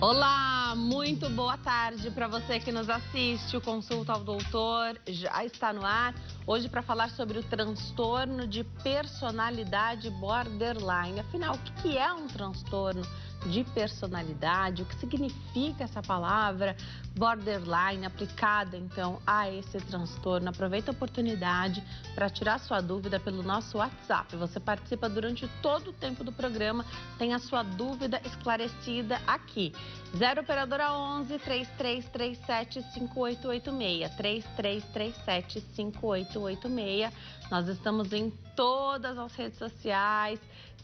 Olá, muito boa tarde para você que nos assiste. O Consulta ao Doutor já está no ar. Hoje para falar sobre o transtorno de personalidade borderline. Afinal, o que é um transtorno de personalidade? O que significa essa palavra borderline aplicada então a esse transtorno? Aproveita a oportunidade para tirar sua dúvida pelo nosso WhatsApp. Você participa durante todo o tempo do programa, tem a sua dúvida esclarecida aqui. 0 operadora 11 3337 5886 3337 5886. Nós estamos em todas as redes sociais.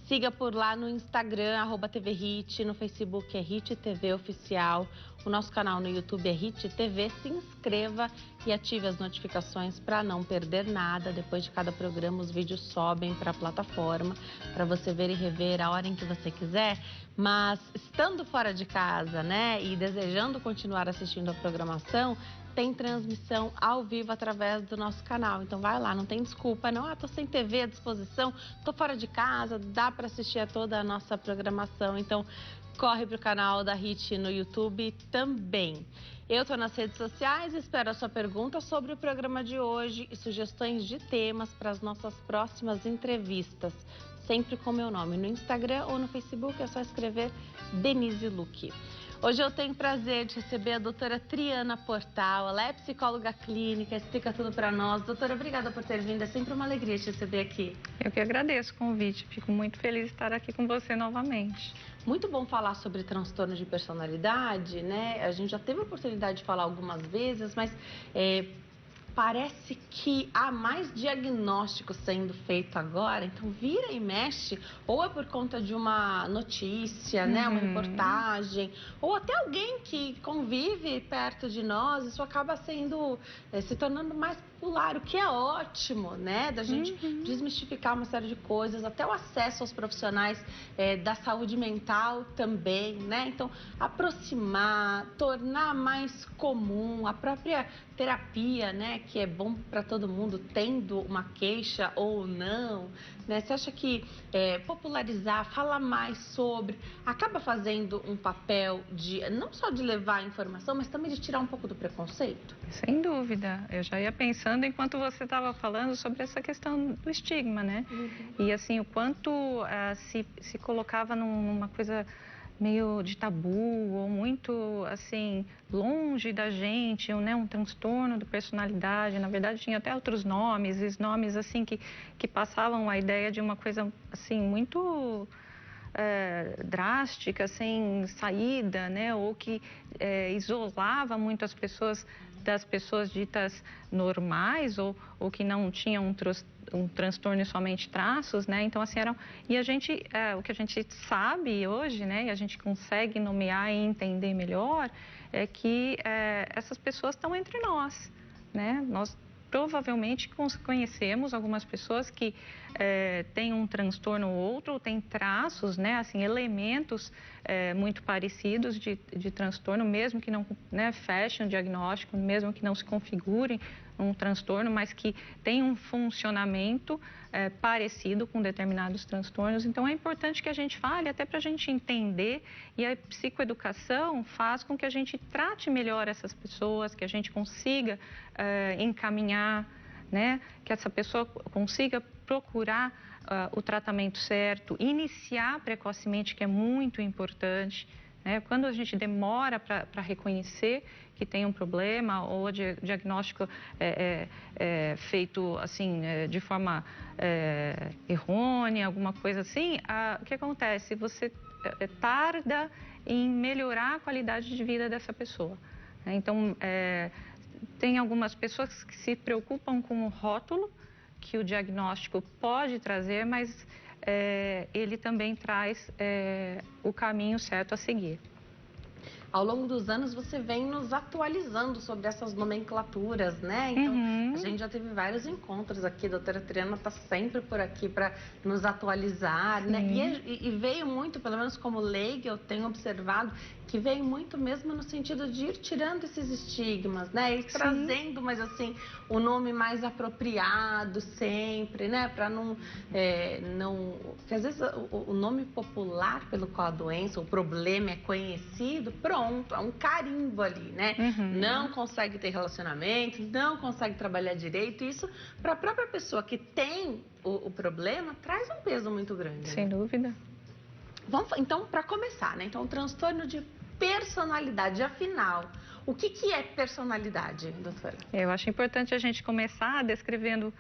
Siga por lá no Instagram, @TVHit, no Facebook é Hit TV Oficial, o nosso canal no YouTube é Hit TV. Se inscreva e ative as notificações para não perder nada. Depois de cada programa, os vídeos sobem para a plataforma, para você ver e rever a hora em que você quiser. Mas estando fora de casa, né, e desejando continuar assistindo a programação, tem transmissão ao vivo através do nosso canal. Então vai lá, não tem desculpa, não. Tô sem TV à disposição, tô fora de casa, dá para assistir a toda a nossa programação. Então corre pro canal da Hit no YouTube também. Eu tô nas redes sociais, espero a sua pergunta sobre o programa de hoje e sugestões de temas para as nossas próximas entrevistas. Sempre com meu nome no Instagram ou no Facebook, é só escrever Denise Luque. Hoje eu tenho o prazer de receber a doutora Triana Portal. Ela é psicóloga clínica, explica tudo para nós. Doutora, obrigada por ter vindo, é sempre uma alegria te receber aqui. Eu que agradeço o convite, fico muito feliz de estar aqui com você novamente. Muito bom falar sobre transtorno de personalidade, né? A gente já teve a oportunidade de falar algumas vezes, mas parece que há mais diagnóstico sendo feito agora, então vira e mexe, ou é por conta de uma notícia, né, uma reportagem, ou até alguém que convive perto de nós, isso acaba sendo, se tornando mais popular, o que é ótimo, né, da gente desmistificar uma série de coisas, até o acesso aos profissionais da saúde mental também, né, então aproximar, tornar mais comum a própria terapia, né, que é bom para todo mundo, tendo uma queixa ou não, né? Você acha que popularizar, falar mais sobre, acaba fazendo um papel de, não só de levar a informação, mas também de tirar um pouco do preconceito? Sem dúvida, eu já ia pensando enquanto você estava falando sobre essa questão do estigma, né? E assim, o quanto se colocava numa coisa meio de tabu ou muito assim longe da gente, né, um transtorno de personalidade. Na verdade tinha até outros nomes, esses nomes assim que passavam a ideia de uma coisa assim muito drástica, sem saída, né, ou que isolava muito as pessoas das pessoas ditas normais ou que não tinham um transtorno e somente traços, né? Então assim e a gente o que a gente sabe hoje, né? E a gente consegue nomear e entender melhor é que essas pessoas estão entre nós, né? Nós provavelmente conhecemos algumas pessoas que têm um transtorno ou outro, ou têm traços, né, assim, elementos muito parecidos de transtorno, mesmo que não, né, fechem o diagnóstico, mesmo que não se configurem um transtorno, mas que tem um funcionamento parecido com determinados transtornos. Então é importante que a gente fale, até para a gente entender, e a psicoeducação faz com que a gente trate melhor essas pessoas, que a gente consiga encaminhar, né, que essa pessoa consiga procurar o tratamento certo, iniciar precocemente, que é muito importante, né? Quando a gente demora para reconhecer que tem um problema ou o diagnóstico feito assim de forma errônea, alguma coisa assim, o que acontece? Você tarda em melhorar a qualidade de vida dessa pessoa, né? Então, tem algumas pessoas que se preocupam com o rótulo que o diagnóstico pode trazer, mas ele também traz o caminho certo a seguir. ao longo dos anos você vem nos atualizando sobre essas nomenclaturas, né? Então, a gente já teve vários encontros aqui, a doutora Triana está sempre por aqui para nos atualizar, né? E veio muito, pelo menos como leiga, eu tenho observado que veio muito mesmo no sentido de ir tirando esses estigmas, né? E trazendo, mas assim, o nome mais apropriado sempre, né? Para não... Porque às vezes o nome popular pelo qual a doença, o problema é conhecido, pronto, é um carimbo ali, né? Não consegue ter relacionamento, não consegue trabalhar direito. Isso, para a própria pessoa que tem o problema, traz um peso muito grande. Sem dúvida. Então, para começar, né? Então, o transtorno de personalidade, afinal, o que é personalidade, doutora? Eu acho importante a gente começar descrevendo,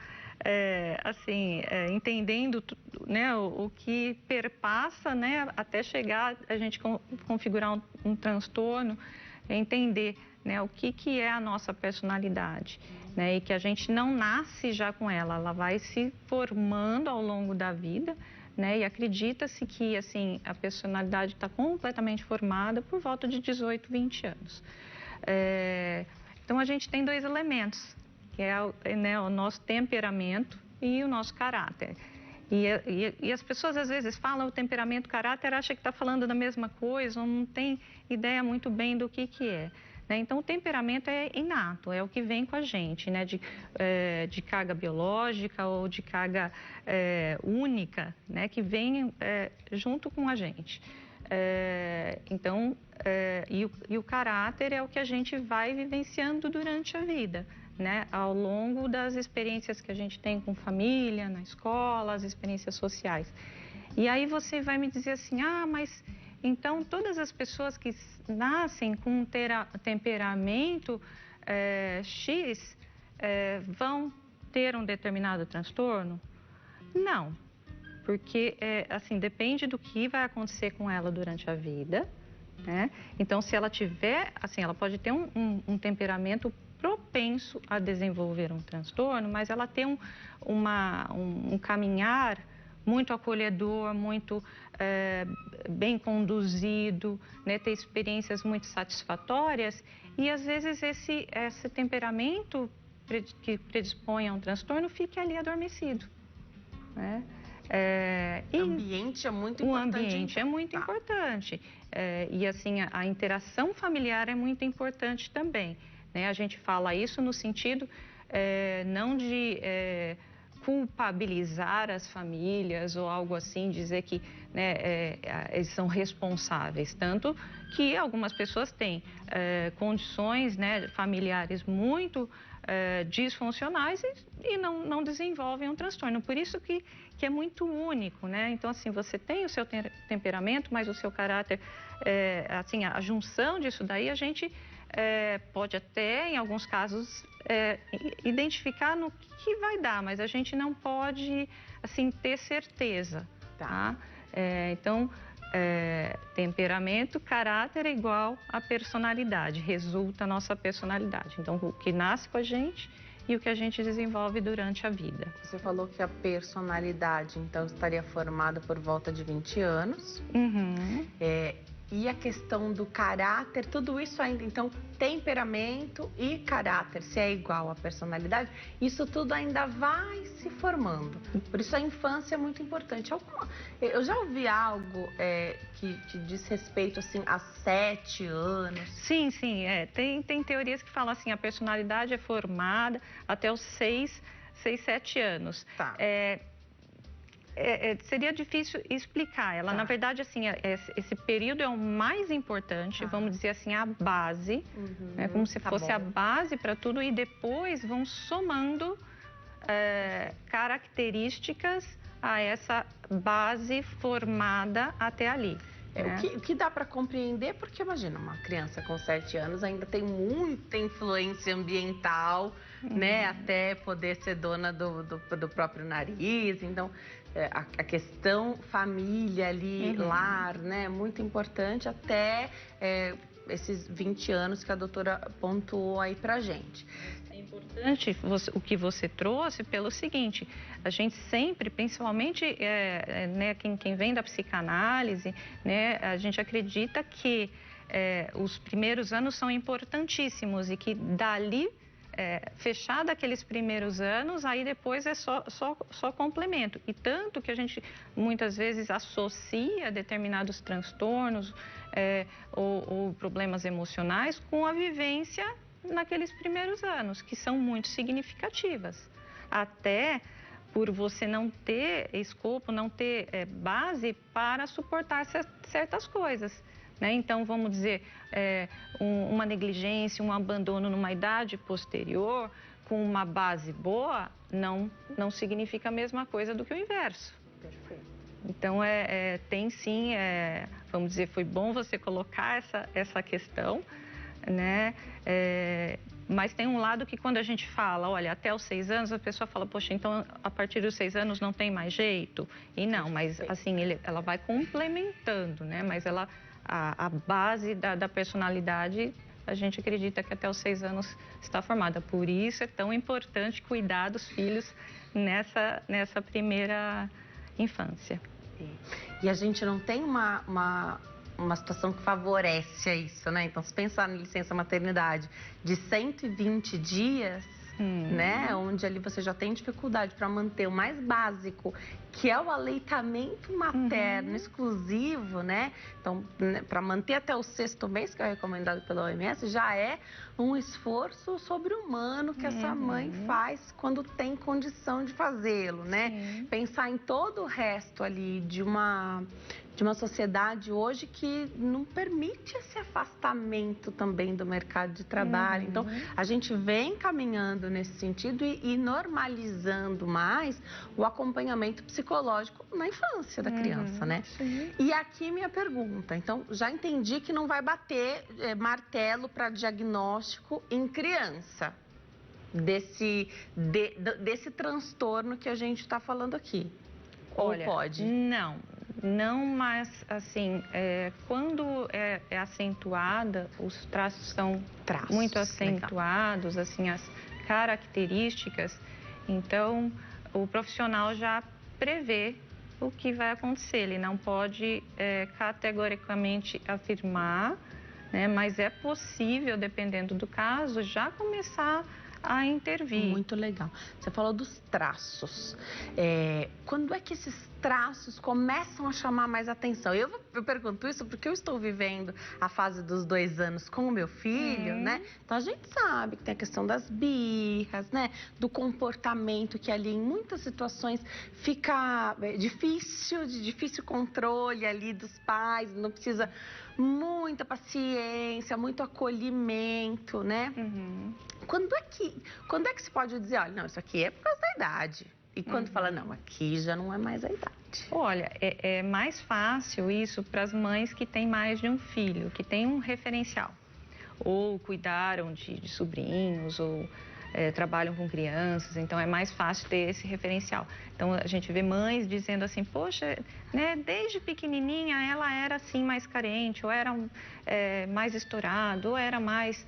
entendendo, né, o que perpassa, né, até chegar a gente configurar um transtorno, entender, né, o que é a nossa personalidade, né, e que a gente não nasce já com ela, ela vai se formando ao longo da vida, né, e acredita-se que, assim, a personalidade está completamente formada por volta de 18, 20 anos. Então, a gente tem dois elementos, que é o nosso temperamento e o nosso caráter. E as pessoas, às vezes, falam o temperamento, caráter, acham que está falando da mesma coisa, ou não tem ideia muito bem do que é. Né? Então, o temperamento é inato, é o que vem com a gente, né? De carga biológica ou de carga única, né? Que vem junto com a gente. E o caráter é o que a gente vai vivenciando durante a vida, né? Ao longo das experiências que a gente tem com família, na escola, as experiências sociais. E aí você vai me dizer assim, mas então todas as pessoas que nascem com um temperamento X vão ter um determinado transtorno? Não. Porque, assim, depende do que vai acontecer com ela durante a vida, né? Então, se ela tiver, assim, ela pode ter um temperamento propenso a desenvolver um transtorno, mas ela tem um caminhar muito acolhedor, muito bem conduzido, né? Ter experiências muito satisfatórias e, às vezes, esse temperamento que predispõe a um transtorno fique ali adormecido, né? O ambiente é muito importante. O ambiente é muito importante. E assim, a interação familiar é muito importante também, né? A gente fala isso no sentido não de culpabilizar as famílias ou algo assim, dizer que, né, eles são responsáveis. Tanto que algumas pessoas têm condições, né, familiares muito disfuncionais e não desenvolvem um transtorno. Por isso que é muito único, né? Então, assim, você tem o seu temperamento, mas o seu caráter, assim, a junção disso daí, a gente pode até, em alguns casos, identificar no que vai dar, mas a gente não pode, assim, ter certeza, tá? Então, temperamento, caráter é igual a personalidade, resulta a nossa personalidade. Então, o que nasce com a gente e o que a gente desenvolve durante a vida. Você falou que a personalidade, então, estaria formada por volta de 20 anos. E a questão do caráter, tudo isso ainda, então, temperamento e caráter, se é igual à personalidade, isso tudo ainda vai se formando. Por isso a infância é muito importante. Eu já ouvi algo que diz respeito, assim, a 7 anos. Sim. Tem teorias que falam assim, a personalidade é formada até os 6, 7 anos. Tá. Seria difícil explicar ela. Na verdade, assim, esse período é o mais importante, vamos dizer assim, a base, né? Como se fosse a base para tudo e depois vão somando características a essa base formada até ali. O que dá para compreender, porque imagina, uma criança com 7 anos ainda tem muita influência ambiental, né? Até poder ser dona do próprio nariz. Então, a questão família ali, lar, né? Muito importante até esses 20 anos que a doutora pontuou aí pra gente. É importante o que você trouxe pelo seguinte, a gente sempre, principalmente né, quem vem da psicanálise, né, a gente acredita que os primeiros anos são importantíssimos e que dali, fechado aqueles primeiros anos, aí depois é só complemento. E tanto que a gente muitas vezes associa determinados transtornos ou problemas emocionais com a vivência naqueles primeiros anos, que são muito significativas. Até por você não ter escopo, não ter base para suportar certas coisas. Né? Então, vamos dizer, uma negligência, um abandono numa idade posterior, com uma base boa, não significa a mesma coisa do que o inverso. Perfeito. Então, tem sim, vamos dizer, foi bom você colocar essa questão, né? Mas tem um lado que quando a gente fala, olha, até os 6 anos, a pessoa fala, poxa, então a partir dos 6 anos não tem mais jeito? E não, mas assim, ela vai complementando, né? Mas a base da personalidade, a gente acredita que até os 6 anos está formada. Por isso é tão importante cuidar dos filhos nessa primeira infância. E a gente não tem uma situação que favorece a isso, né? Então, se pensar na licença maternidade de 120 dias, né? Onde ali você já tem dificuldade para manter o mais básico, que é o aleitamento materno exclusivo, né? Então, para manter até o 6º mês, que é recomendado pela OMS, já é um esforço sobre-humano que essa mãe faz quando tem condição de fazê-lo, né? Sim. Pensar em todo o resto ali de uma sociedade hoje que não permite esse afastamento também do mercado de trabalho. Então, a gente vem caminhando nesse sentido e normalizando mais o acompanhamento psicológico na infância da criança, né? Sim. E aqui minha pergunta. Então, já entendi que não vai bater martelo para diagnóstico em criança desse transtorno que a gente está falando aqui. Olha, ou pode? Não, mas assim, quando é acentuada, os traços são muito acentuados, assim, as características, então o profissional já prevê o que vai acontecer. Ele não pode categoricamente afirmar, né, mas é possível, dependendo do caso, já começar a intervir. Muito legal. Você falou dos traços. Quando é que esses traços começam a chamar mais atenção? Eu pergunto isso porque eu estou vivendo a fase dos 2 anos com o meu filho, né? Então a gente sabe que tem a questão das birras, né? Do comportamento que ali em muitas situações fica de difícil controle ali dos pais, não precisa muita paciência, muito acolhimento, né? Quando é que se pode dizer, olha, não, isso aqui é por causa da idade? E quando fala, não, aqui já não é mais a idade? Olha, é mais fácil isso para as mães que têm mais de um filho, que têm um referencial. Ou cuidaram de sobrinhos, ou trabalham com crianças, então é mais fácil ter esse referencial. Então a gente vê mães dizendo assim, poxa, né, desde pequenininha ela era assim mais carente, ou era mais estourado, ou era mais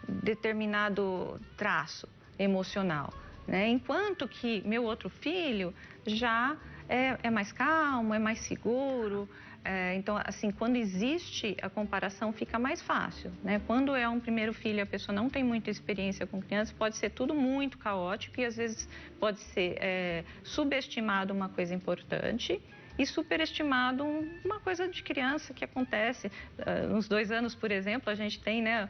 determinado traço emocional, né? Enquanto que meu outro filho já é mais calmo, é mais seguro. Então, assim, quando existe a comparação, fica mais fácil, né? Quando é um primeiro filho e a pessoa não tem muita experiência com criança, pode ser tudo muito caótico e às vezes pode ser subestimado uma coisa importante e superestimado uma coisa de criança que acontece. Nos 2 anos, por exemplo, a gente tem, né,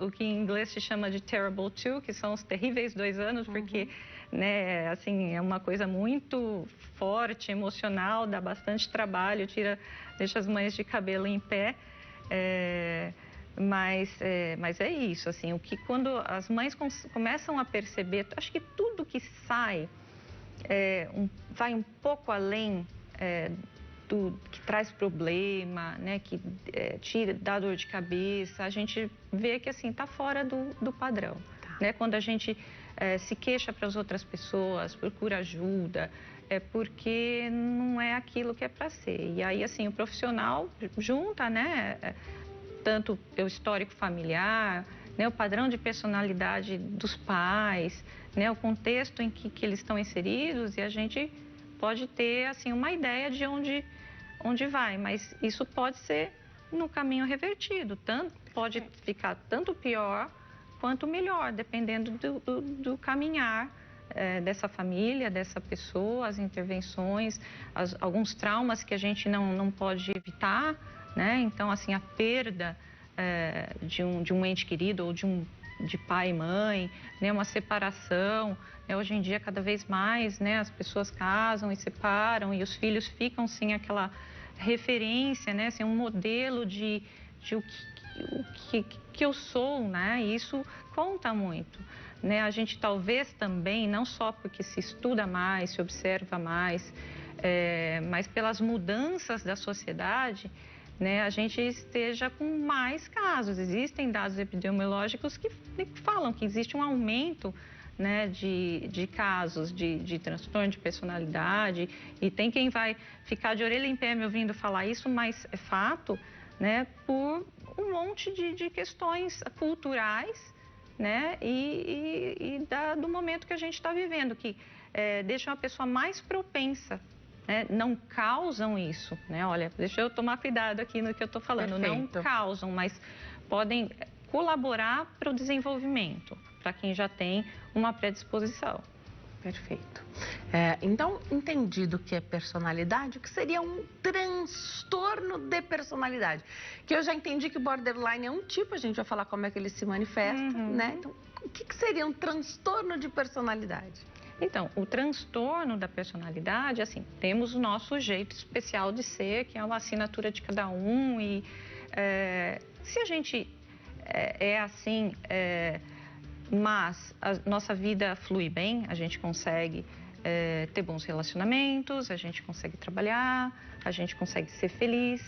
o que em inglês se chama de terrible two, que são os terríveis 2 anos, porque, né, assim, é uma coisa muito forte, emocional, dá bastante trabalho, deixa as mães de cabelo em pé. Mas é isso, assim, o que quando as mães começam a perceber, acho que tudo que sai vai um pouco além que traz problema, né, que dá dor de cabeça, a gente vê que assim está fora do padrão, né? Quando a gente se queixa para as outras pessoas, procura ajuda, é porque não é aquilo que é para ser. E aí assim o profissional junta, né, tanto o histórico familiar, né, o padrão de personalidade dos pais, né, o contexto em que eles estão inseridos, e a gente pode ter assim uma ideia de onde vai, mas isso pode ser no caminho revertido. Pode ficar tanto pior quanto melhor, dependendo do caminhar dessa família, dessa pessoa, as intervenções, alguns traumas que a gente não pode evitar, né? Então, assim, a perda de um ente querido ou de pai e mãe, né? Uma separação, né? Hoje em dia, cada vez mais, né? As pessoas casam e separam e os filhos ficam sem aquela referência, né? Sem um modelo de o que eu sou, né? E isso conta muito, né? A gente talvez também, não só porque se estuda mais, se observa mais, mas pelas mudanças da sociedade, né? A gente esteja com mais casos. Existem dados epidemiológicos que falam que existe um aumento, né, de casos de transtorno de personalidade, e tem quem vai ficar de orelha em pé me ouvindo falar isso, mas é fato, né, por um monte de questões culturais, né, do momento que a gente está vivendo, que deixam a pessoa mais propensa, né, não causam isso, né, olha, deixa eu tomar cuidado aqui no que eu estou falando, Perfeito. Não causam, mas podem colaborar para o desenvolvimento, para quem já tem uma predisposição. Perfeito. Então, entendido o que é personalidade, o que seria um transtorno de personalidade? Que eu já entendi que o borderline é um tipo, a gente vai falar como é que ele se manifesta, né? Então, o que seria um transtorno de personalidade? Então, o transtorno da personalidade, assim, temos o nosso jeito especial de ser, que é uma assinatura de cada um, e se a gente assim, mas a nossa vida flui bem, a gente consegue ter bons relacionamentos, a gente consegue trabalhar, a gente consegue ser feliz.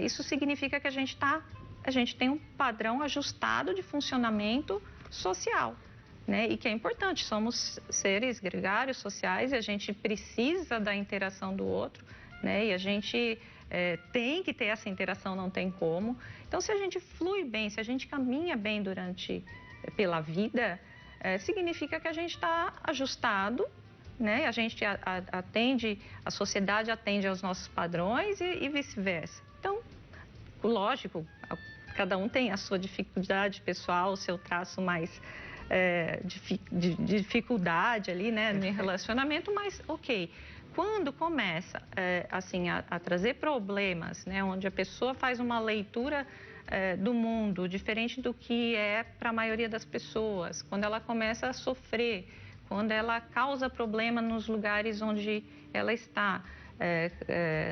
Isso significa que a gente tem um padrão ajustado de funcionamento social, né? E que é importante, somos seres gregários, sociais, e a gente precisa da interação do outro, né? E a gente tem que ter essa interação, não tem como. Então, se a gente flui bem, se a gente caminha bem pela vida, significa que a gente está ajustado, né? A gente atende, a sociedade atende aos nossos padrões e vice-versa. Então, lógico, cada um tem a sua dificuldade pessoal, o seu traço mais de dificuldade ali, né, no relacionamento, mas ok. Quando começa assim, a trazer problemas, né, onde a pessoa faz uma leitura do mundo diferente do que é para a maioria das pessoas, quando ela começa a sofrer, quando ela causa problema nos lugares onde ela está,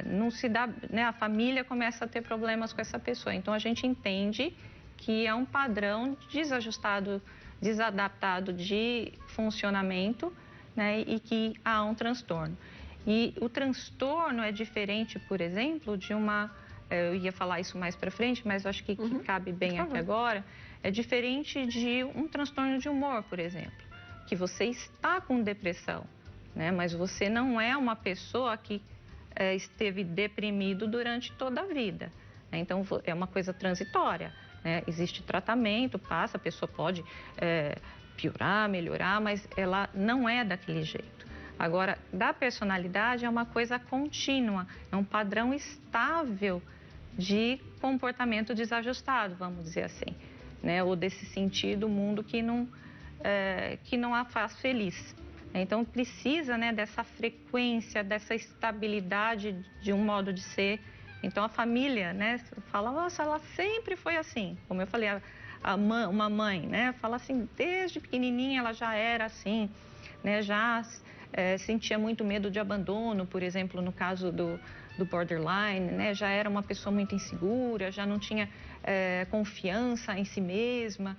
não se dá, né, a família começa a ter problemas com essa pessoa. Então a gente entende que é um padrão desajustado, desadaptado de funcionamento, né, e que há um transtorno. E o transtorno é diferente, por exemplo, de eu ia falar isso mais para frente, mas eu acho que cabe bem aqui agora, é diferente de um transtorno de humor, por exemplo, que você está com depressão, né, mas você não é uma pessoa que esteve deprimido durante toda a vida, né? Então é uma coisa transitória, né? Existe tratamento, passa, a pessoa pode piorar, melhorar, mas ela não é daquele jeito. Agora, da personalidade é uma coisa contínua, é um padrão estável de comportamento desajustado, vamos dizer assim, né? Ou desse sentido, mundo que não a faz feliz. Então, precisa, né, dessa frequência, dessa estabilidade de um modo de ser. Então, a família, né, fala, nossa, ela sempre foi assim. Como eu falei, uma mãe, né, fala assim, desde pequenininha ela já era assim, né, já sentia muito medo de abandono, por exemplo, no caso do borderline, né, já era uma pessoa muito insegura, já não tinha confiança em si mesma.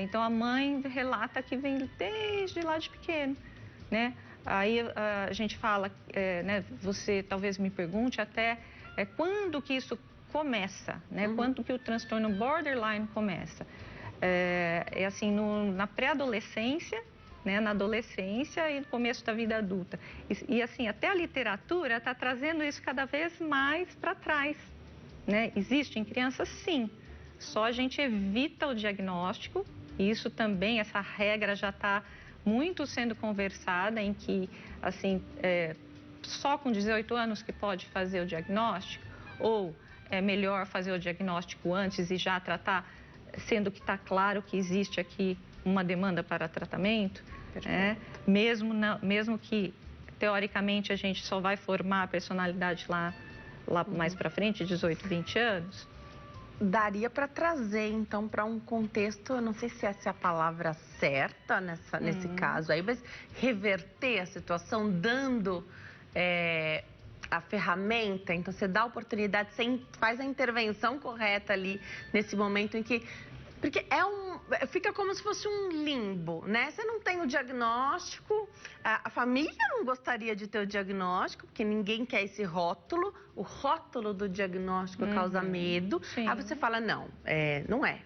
Então, a mãe relata que vem desde lá de pequeno, né? Aí a gente fala, né, você talvez me pergunte até quando que isso começa, né? Quando que o transtorno borderline começa? Assim, na pré-adolescência, né, na adolescência e no começo da vida adulta. E assim, até a literatura está trazendo isso cada vez mais para trás, né? Existe em crianças, sim. Só a gente evita o diagnóstico, e isso também, essa regra já está muito sendo conversada, em que, assim, só com 18 anos que pode fazer o diagnóstico, ou é melhor fazer o diagnóstico antes e já tratar, sendo que está claro que existe aqui uma demanda para tratamento, né? Mesmo que, teoricamente, a gente só vai formar a personalidade lá mais para frente, 18, 20 anos. Daria para trazer, então, para um contexto, eu não sei se essa é a palavra certa nesse caso aí, mas reverter a situação dando a ferramenta. Então, você dá a oportunidade, você faz a intervenção correta ali nesse momento em que... Porque fica como se fosse um limbo, né? Você não tem o diagnóstico, a família não gostaria de ter o diagnóstico, porque ninguém quer esse rótulo. O rótulo do diagnóstico causa medo. Sim. Aí você fala, não, não é.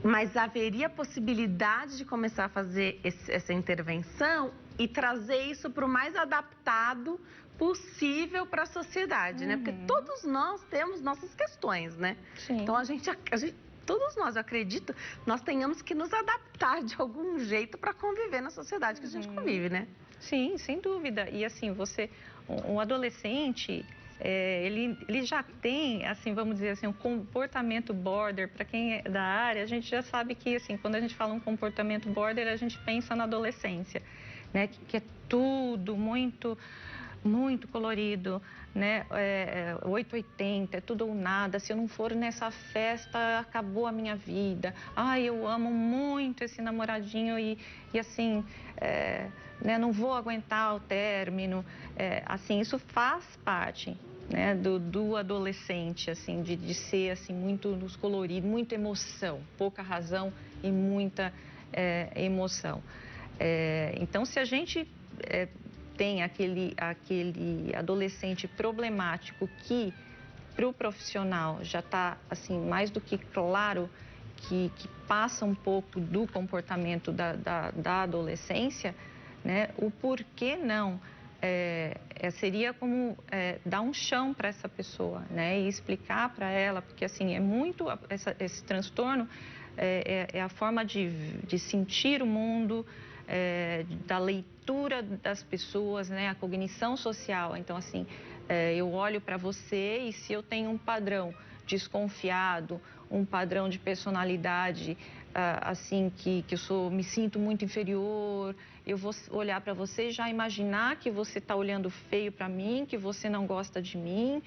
Mas haveria possibilidade de começar a fazer essa intervenção e trazer isso para o mais adaptado possível para a sociedade, né? Porque todos nós temos nossas questões, né? Sim. Então, todos nós, eu acredito, nós tenhamos que nos adaptar de algum jeito para conviver na sociedade que a gente convive, né? Sim, sem dúvida. E assim, um adolescente, ele já tem, assim, vamos dizer assim, um comportamento border. Para quem é da área, a gente já sabe que, assim, quando a gente fala um comportamento border, a gente pensa na adolescência, né? Que é tudo muito colorido, né? 880, é tudo ou nada. Se eu não for nessa festa, acabou a minha vida. Ai, eu amo muito esse namoradinho e assim, né? Não vou aguentar o término. Assim, isso faz parte, né? Do adolescente, assim, de ser assim muito colorido, muita emoção, pouca razão e muita emoção. Então, se a gente tem aquele adolescente problemático que para o profissional já está assim mais do que claro que passa um pouco do comportamento da adolescência, né? O porquê não seria como dar um chão para essa pessoa, né? E explicar para ela, porque assim esse transtorno é a forma de sentir o mundo, da leitura das pessoas, né? A cognição social. Então, assim, eu olho para você e se eu tenho um padrão desconfiado, um padrão de personalidade, assim, que eu me sinto muito inferior, eu vou olhar para você e já imaginar que você está olhando feio para mim, que você não gosta de mim.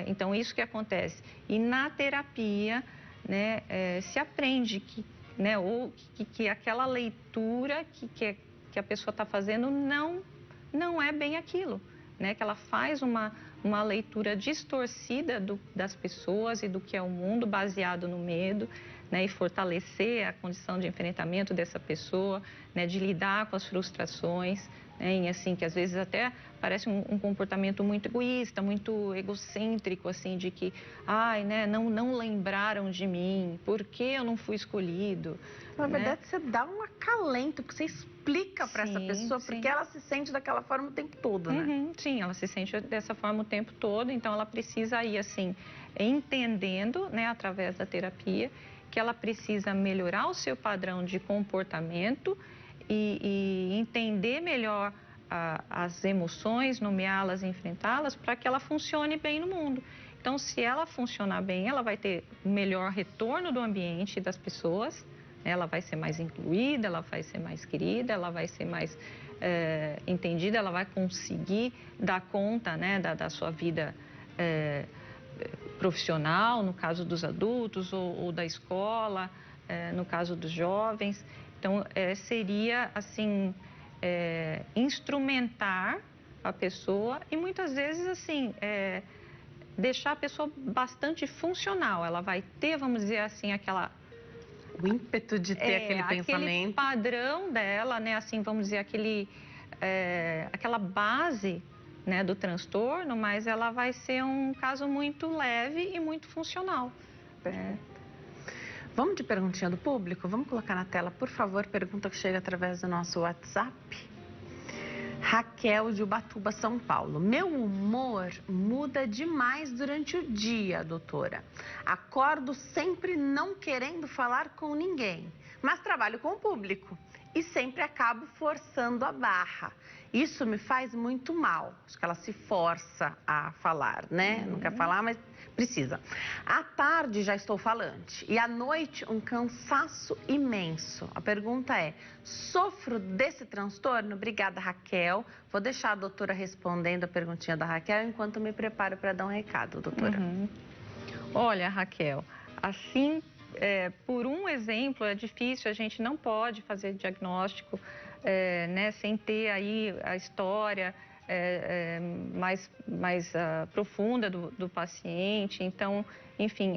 Então, isso que acontece. E na terapia, né, se aprende né, ou que aquela leitura que a pessoa está fazendo não é bem aquilo, né? Que ela faz uma leitura distorcida das pessoas e do que é o mundo baseado no medo, né? E fortalecer a condição de enfrentamento dessa pessoa, né? De lidar com as frustrações, né? E assim, que às vezes até parece um comportamento muito egoísta, muito egocêntrico, assim, de que, ai, né, não lembraram de mim, por que eu não fui escolhido? Na né? verdade, você dá um acalento, porque você explica para essa pessoa porque ela se sente daquela forma o tempo todo, né? Sim, ela se sente dessa forma o tempo todo, então ela precisa ir, assim, entendendo, né, através da terapia, que ela precisa melhorar o seu padrão de comportamento e entender melhor as emoções, nomeá-las e enfrentá-las para que ela funcione bem no mundo. Então, se ela funcionar bem, ela vai ter melhor retorno do ambiente e das pessoas, ela vai ser mais incluída, ela vai ser mais querida, ela vai ser mais entendida, ela vai conseguir dar conta, né, da sua vida profissional, no caso dos adultos, ou da escola, no caso dos jovens. Então, seria, assim, instrumentar a pessoa e muitas vezes, assim, deixar a pessoa bastante funcional. Ela vai ter, vamos dizer assim, o ímpeto de ter aquele pensamento. Aquele padrão dela, né? Assim, vamos dizer, aquela base, né, do transtorno, mas ela vai ser um caso muito leve e muito funcional. Vamos de perguntinha do público? Vamos colocar na tela, por favor, pergunta que chega através do nosso WhatsApp. Raquel de Ubatuba, São Paulo. Meu humor muda demais durante o dia, doutora. Acordo sempre não querendo falar com ninguém, mas trabalho com o público. e sempre acabo forçando a barra. Isso me faz muito mal. Acho que ela se força a falar, né? Não quer falar, mas precisa. À tarde já estou falante e à noite um cansaço imenso. A pergunta é: sofro desse transtorno? Obrigada, Raquel. Vou deixar a doutora respondendo a perguntinha da Raquel enquanto me preparo para dar um recado, doutora. Olha, Raquel, assim, por um exemplo, é difícil, a gente não pode fazer diagnóstico, né, sem ter aí a história mais profunda do paciente. Então, enfim,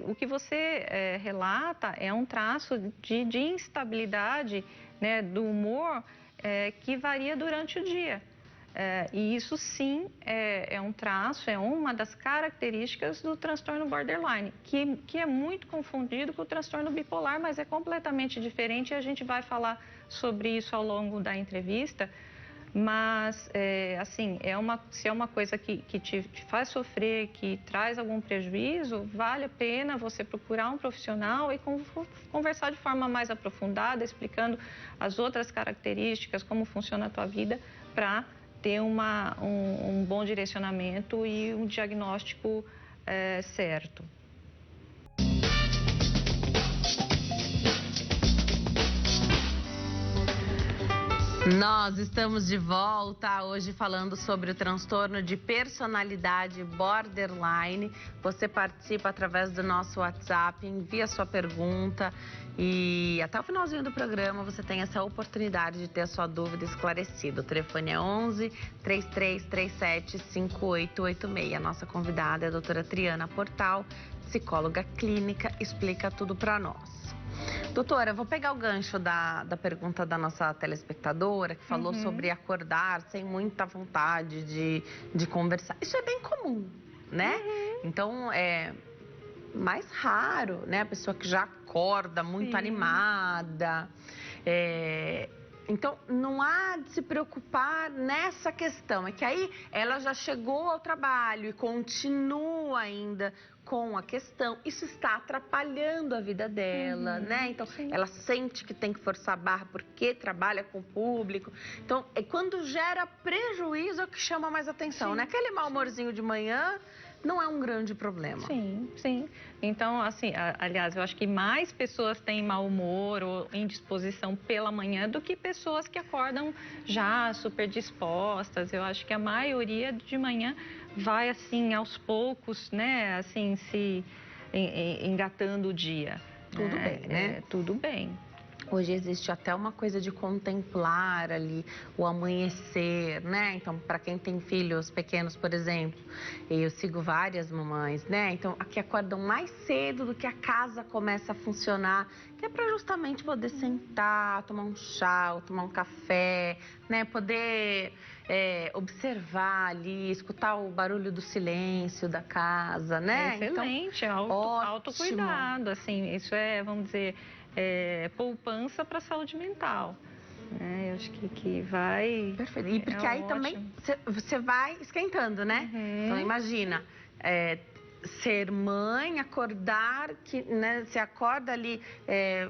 o que você relata é um traço de instabilidade, né, do humor que varia durante o dia. E isso sim é um traço, é uma das características do transtorno borderline, que é muito confundido com o transtorno bipolar, mas é completamente diferente e a gente vai falar sobre isso ao longo da entrevista. Mas, assim, se é uma coisa que te faz sofrer, que traz algum prejuízo, vale a pena você procurar um profissional e conversar de forma mais aprofundada, explicando as outras características, como funciona a tua vida, para ter um bom direcionamento e um diagnóstico certo. Nós estamos de volta hoje falando sobre o transtorno de personalidade borderline. Você participa através do nosso WhatsApp, envia sua pergunta e até o finalzinho do programa você tem essa oportunidade de ter a sua dúvida esclarecida. O telefone é 11 3337 5886. A nossa convidada é a doutora Triana Portal, psicóloga clínica, explica tudo para nós. Doutora, eu vou pegar o gancho da pergunta da nossa telespectadora, que falou sobre acordar sem muita vontade de conversar. Isso é bem comum, né? Então, é mais raro, né? A pessoa que já acorda muito animada. Então, não há de se preocupar nessa questão. É que aí ela já chegou ao trabalho e continua ainda com a questão. Isso está atrapalhando a vida dela, né? Então, ela sente que tem que forçar a barra porque trabalha com o público. Então, quando gera prejuízo é o que chama mais atenção, né? Aquele mau humorzinho de manhã não é um grande problema. Sim, sim. Então, assim, aliás, eu acho que mais pessoas têm mau humor ou indisposição pela manhã do que pessoas que acordam já super dispostas. Eu acho que a maioria de manhã vai, assim, aos poucos, né, assim, se engatando o dia. Tudo bem, né? Tudo bem. Hoje existe até uma coisa de contemplar ali o amanhecer, né? Então, para quem tem filhos pequenos, por exemplo, eu sigo várias mamães, né? Então, aqui acordam mais cedo do que a casa começa a funcionar, que é para justamente poder sentar, tomar um chá, ou tomar um café, né? Poder observar ali, escutar o barulho do silêncio da casa, né? Excelente, então, autocuidado, assim, isso vamos dizer, poupança para a saúde mental. Eu acho que vai... Perfeito. E porque aí também você vai esquentando, né? Então, imagina, ser mãe, acordar, né, você acorda ali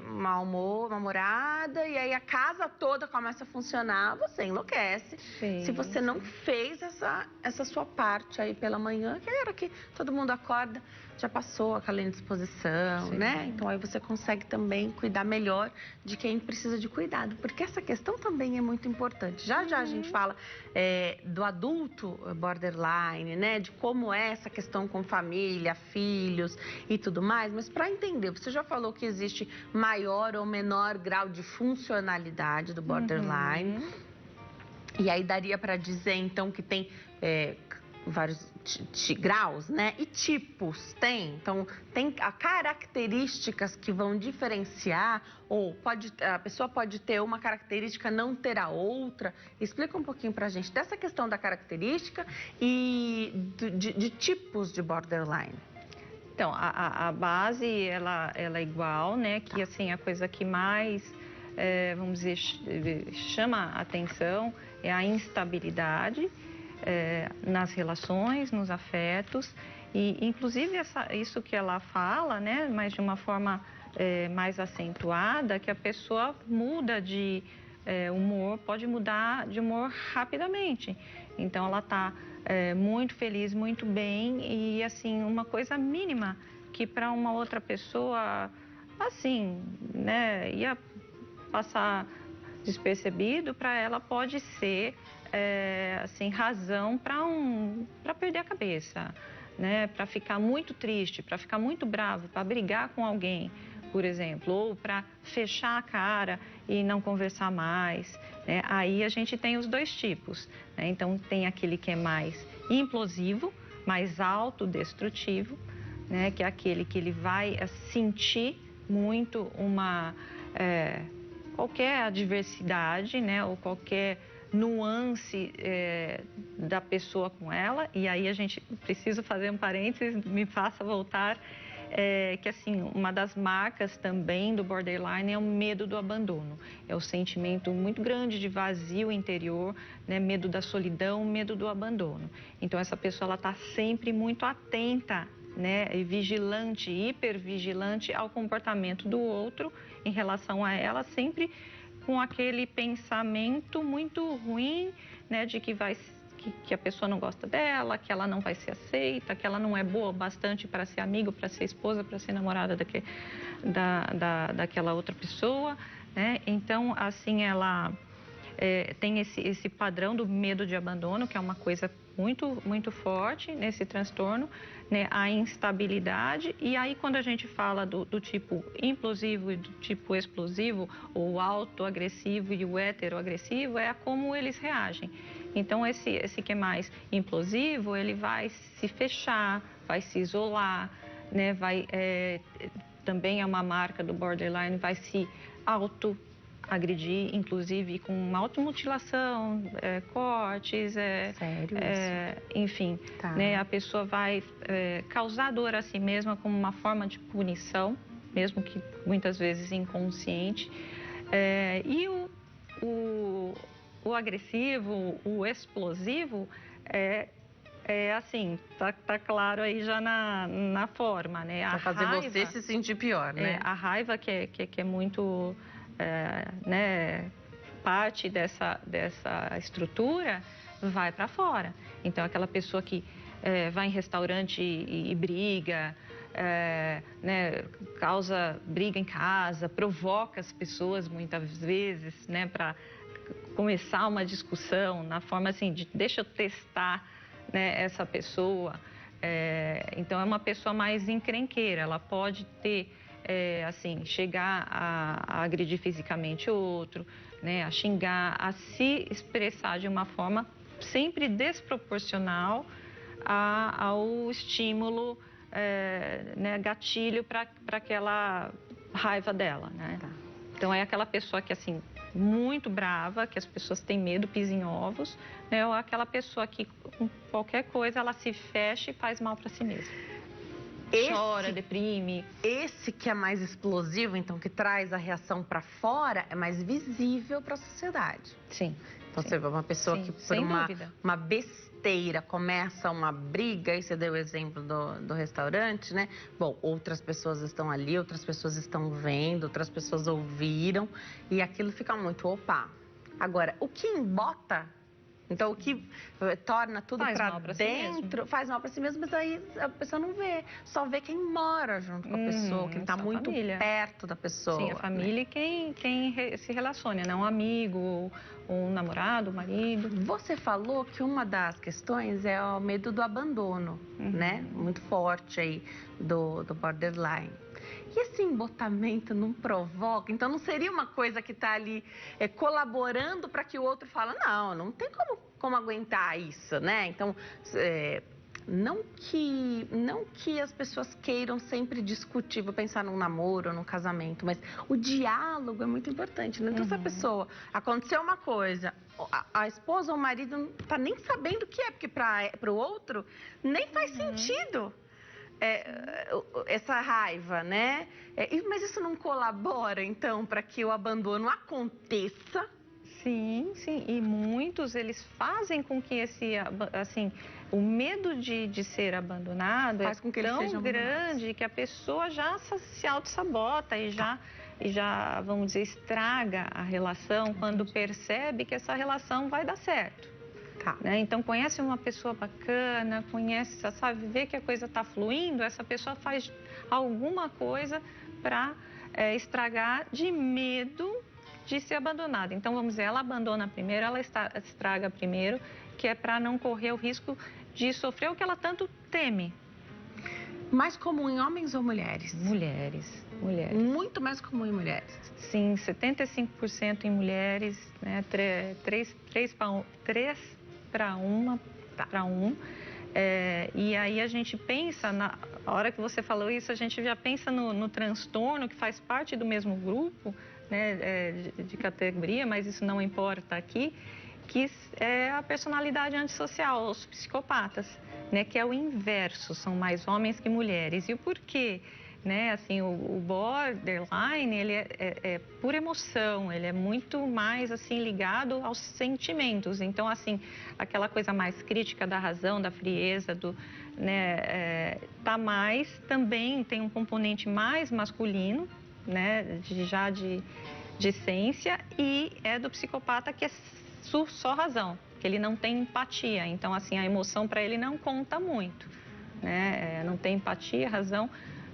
mal-humorada e aí a casa toda começa a funcionar, você enlouquece. Se você não fez essa sua parte aí pela manhã, que era que todo mundo acorda, já passou aquela indisposição, né? Então aí você consegue também cuidar melhor de quem precisa de cuidado, porque essa questão também é muito importante. Já a gente fala do adulto borderline, né? De como é essa questão com família, filhos e tudo mais, mas para entender, você já falou que existe maior ou menor grau de funcionalidade do borderline, e aí daria para dizer então que tem vários graus, né? E tipos tem. Então, tem características que vão diferenciar, ou a pessoa pode ter uma característica, não ter a outra. Explica um pouquinho pra gente dessa questão da característica e de tipos de borderline. Então, a base, ela é igual, né? Que, assim, a coisa que mais, vamos dizer, chama a atenção é a instabilidade nas relações, nos afetos. E, inclusive, isso que ela fala, né? Mas de uma forma mais acentuada, que a pessoa muda de humor, pode mudar de humor rapidamente. Então, ela está muito feliz, muito bem, e assim, uma coisa mínima que para uma outra pessoa, assim, né, ia passar despercebido, para ela pode ser, assim, razão para perder a cabeça, né, para ficar muito triste, para ficar muito bravo, para brigar com alguém, por exemplo, ou para fechar a cara e não conversar mais, né? Aí a gente tem os dois tipos, né? Então, tem aquele que é mais implosivo, mais autodestrutivo, né? Que é aquele que ele vai sentir muito qualquer adversidade, né? Ou qualquer nuance da pessoa com ela. E aí a gente precisa fazer um parênteses, me faça voltar, que assim, uma das marcas também do borderline é o medo do abandono. É o sentimento muito grande de vazio interior, né? Medo da solidão, medo do abandono. Então, essa pessoa, ela está sempre muito atenta, né? E vigilante, hipervigilante ao comportamento do outro em relação a ela, sempre com aquele pensamento muito ruim, né? De que a pessoa não gosta dela, que ela não vai ser aceita, que ela não é boa o bastante para ser amigo, para ser esposa, para ser namorada daquela outra pessoa, né? Então, assim, ela tem esse padrão do medo de abandono, que é uma coisa muito, muito forte nesse transtorno, né? A instabilidade. E aí, quando a gente fala do tipo implosivo e do tipo explosivo, o autoagressivo e o heteroagressivo, é como eles reagem. Então, esse que é mais implosivo, ele vai se fechar, vai se isolar, né? Também é uma marca do borderline, vai se autoagredir, inclusive com automutilação, cortes, Sério isso? enfim, Tá. né? A pessoa vai causar dor a si mesma como uma forma de punição, mesmo que muitas vezes inconsciente. E o agressivo, o explosivo, assim, tá claro aí já na forma, né? Vai fazer você se sentir pior, né? A raiva que é muito, né, parte dessa estrutura, vai para fora. Então, aquela pessoa que vai em restaurante e briga, né, causa briga em casa, provoca as pessoas muitas vezes, né, para começar uma discussão na forma assim de deixa eu testar, né, essa pessoa. Então, é uma pessoa mais encrenqueira, ela pode ter, assim, chegar a agredir fisicamente o outro, né, a xingar, a se expressar de uma forma sempre desproporcional ao estímulo, né, gatilho para aquela raiva dela, né? Tá. Então, é aquela pessoa que, assim, muito brava, que as pessoas têm medo, pisa em ovos, né? Ou aquela pessoa que, com qualquer coisa, ela se fecha e faz mal para si mesma. Chora, deprime. Esse que é mais explosivo, então, que traz a reação para fora, é mais visível para a sociedade. Sim. Então, sim. você vê uma pessoa Sim, que, por sem dúvida. uma besteira, começa uma briga, aí você deu o exemplo do restaurante, né? Bom, outras pessoas estão ali, outras pessoas estão vendo, outras pessoas ouviram, e aquilo fica muito opa. Agora, o que embota, então o que torna tudo para dentro, faz mal para si mesmo, mas aí a pessoa não vê, só vê quem mora junto com a pessoa, quem está muito perto da pessoa. Sim, a família, né? quem se relaciona, não um amigo, um namorado, um marido. Você falou que uma das questões é o medo do abandono, né? Muito forte aí do borderline. E esse embotamento não provoca? Então, não seria uma coisa que está ali colaborando para que o outro fale, não tem como aguentar isso, né? Então, não que as pessoas queiram sempre discutir, vou pensar num namoro ou num casamento, mas o diálogo é muito importante, né? Então, se a pessoa, aconteceu uma coisa, a esposa ou o marido não está nem sabendo o que é, porque para o outro nem faz sentido. Essa raiva, né? Mas isso não colabora, então, para que o abandono aconteça? Sim, sim, e muitos eles fazem com que assim, o medo de ser abandonado Faz com que eles tão sejam grande que a pessoa já se auto-sabota e já, vamos dizer, estraga a relação quando percebe que essa relação vai dar certo. Tá. Né? Então, conhece uma pessoa bacana, sabe, vê que a coisa está fluindo, essa pessoa faz alguma coisa para estragar de medo de ser abandonada. Então, vamos dizer, ela abandona primeiro, ela estraga primeiro, que é para não correr o risco de sofrer o que ela tanto teme. Mais comum em homens ou mulheres? Mulheres. Muito mais comum em mulheres. Sim, 75% em mulheres, né? 3 para 1. E aí a gente pensa, na hora que você falou isso, a gente já pensa no transtorno que faz parte do mesmo grupo, né, de categoria, mas isso não importa aqui, que é a personalidade antissocial, os psicopatas, né, que é o inverso, são mais homens que mulheres. E o porquê? Né, assim, o borderline, ele é por emoção, ele é muito mais, assim, ligado aos sentimentos. Então, assim, aquela coisa mais crítica da razão, da frieza, tá mais, também tem um componente mais masculino, né, de essência, e é do psicopata que é só razão, que ele não tem empatia. Então, assim, a emoção para ele não conta muito, né, não tem empatia, razão.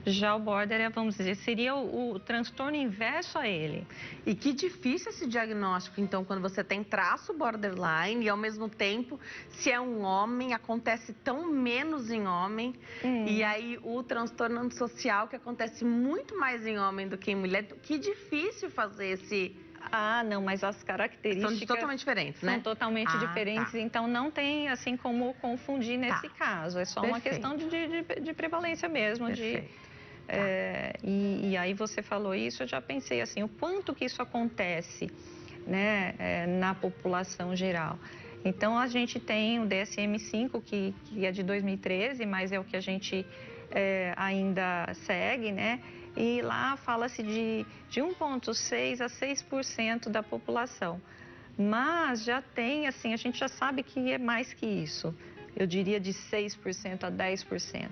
Já o border, vamos dizer, seria o transtorno inverso a ele. E que difícil esse diagnóstico, então, quando você tem traço borderline e, ao mesmo tempo, se é um homem, acontece tão menos em homem. E aí, o transtorno antissocial, que acontece muito mais em homem do que em mulher. Que difícil fazer esse... Não, mas as características... São totalmente diferentes, né? São totalmente diferentes, tá. Então não tem, assim, como confundir nesse caso. É só uma questão de prevalência mesmo, e aí você falou isso, eu já pensei assim, o quanto que isso acontece, né, na população geral. Então, a gente tem o DSM-5, que é de 2013, mas é o que a gente ainda segue, né? E lá fala-se de 1,6% a 6% da população. Mas já tem, assim, a gente já sabe que é mais que isso. Eu diria de 6% a 10%.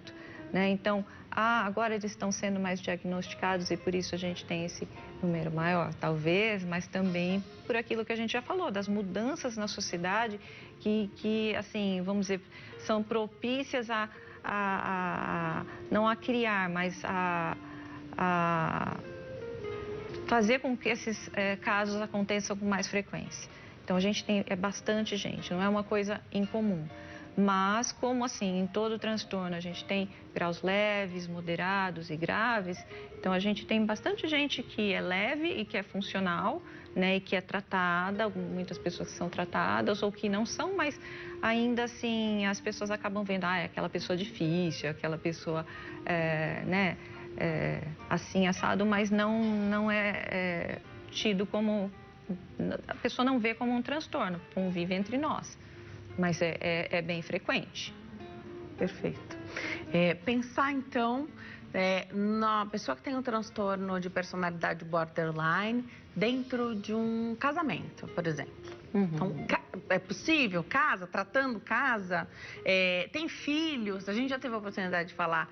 Né? Então, agora eles estão sendo mais diagnosticados e por isso a gente tem esse número maior, talvez, mas também por aquilo que a gente já falou, das mudanças na sociedade que assim, vamos dizer, são propícias não a criar, mas a fazer com que esses casos aconteçam com mais frequência. Então, a gente tem bastante gente, não é uma coisa incomum. Mas, como assim, em todo transtorno, a gente tem graus leves, moderados e graves, então a gente tem bastante gente que é leve e que é funcional, né, e que é tratada, muitas pessoas que são tratadas ou que não são, mas ainda assim as pessoas acabam vendo, é aquela pessoa difícil, aquela pessoa, né, assim, assado, mas não é tido como, a pessoa não vê como um transtorno, convive entre nós. Mas é bem frequente. Perfeito. Pensar, então, na pessoa que tem um transtorno de personalidade borderline dentro de um casamento, por exemplo. Então, é possível? Tratando casa, tem filhos. A gente já teve a oportunidade de falar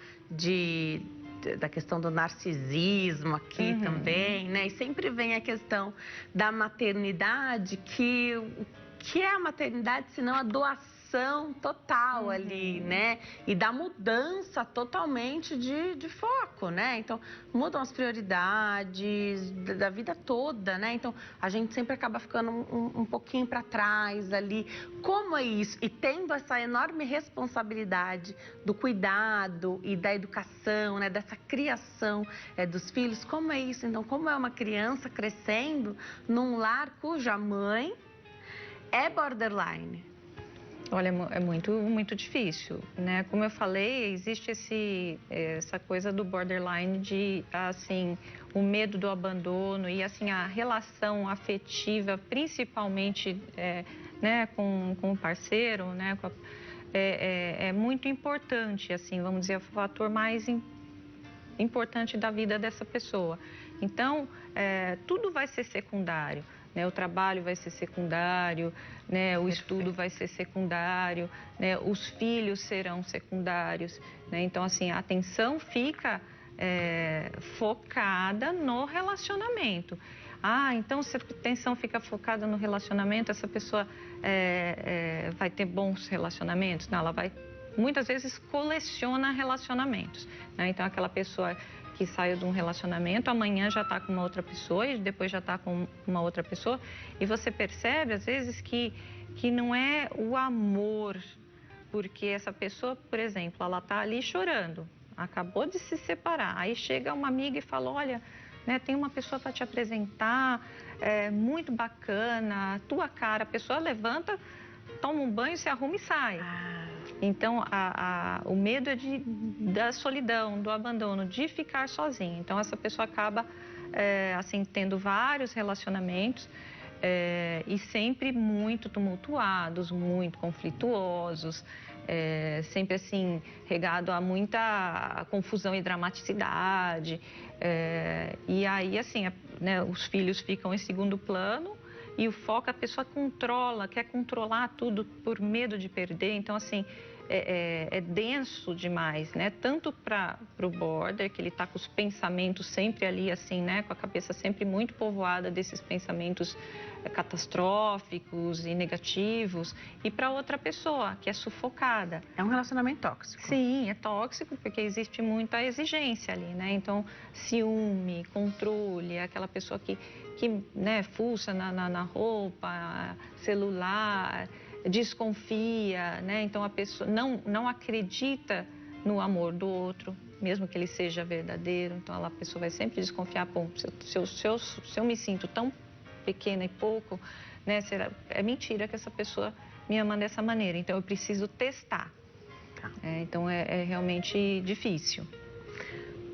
da questão do narcisismo aqui também, né? E sempre vem a questão da maternidade, que é a maternidade, senão a doação total ali, né? E da mudança totalmente de foco, né? Então, mudam as prioridades da vida toda, né? Então, a gente sempre acaba ficando um pouquinho para trás ali. Como é isso? E tendo essa enorme responsabilidade do cuidado e da educação, né? Dessa criação dos filhos, como é isso? Então, como é uma criança crescendo num lar cuja mãe é borderline? Olha, é muito, muito difícil, né? Como eu falei, existe essa coisa do borderline de, assim, o medo do abandono e, assim, a relação afetiva, principalmente, né, com o parceiro, né? É muito importante, assim, vamos dizer, o fator mais importante da vida dessa pessoa. Então, tudo vai ser secundário. né? O trabalho vai ser secundário, né? O estudo vai ser secundário, né? Os filhos serão secundários, né? Então, assim, a atenção fica focada no relacionamento. Ah, então se a atenção fica focada no relacionamento, essa pessoa vai ter bons relacionamentos? Não, ela vai, muitas vezes, coleciona relacionamentos, né? Então, aquela pessoa que saiu de um relacionamento, amanhã já está com uma outra pessoa e depois já está com uma outra pessoa. E você percebe, às vezes, que não é o amor, porque essa pessoa, por exemplo, ela está ali chorando, acabou de se separar. Aí chega uma amiga e fala, olha, né, tem uma pessoa para te apresentar, muito bacana, a tua cara. A pessoa levanta, toma um banho, se arruma e sai. Então, o medo é da solidão, do abandono, de ficar sozinha. Então, essa pessoa acaba, assim, tendo vários relacionamentos e sempre muito tumultuados, muito conflituosos, sempre, assim, regado a muita confusão e dramaticidade. E aí, assim, né, os filhos ficam em segundo plano. E o foco, a pessoa quer controlar tudo por medo de perder. Então, assim, é denso demais, né? Tanto para o border, que ele está com os pensamentos sempre ali, assim, né? Com a cabeça sempre muito povoada desses pensamentos catastróficos e negativos. E para outra pessoa, que é sufocada. É um relacionamento tóxico. Sim, é tóxico porque existe muita exigência ali, né? Então, ciúme, controle, aquela pessoa que né, fuça na roupa, celular, desconfia, né? Então, a pessoa não acredita no amor do outro, mesmo que ele seja verdadeiro. Então, a pessoa vai sempre desconfiar, pô, se eu me sinto tão pequena e pouco, né? É mentira que essa pessoa me ama dessa maneira. Então, eu preciso testar. Então, é realmente difícil.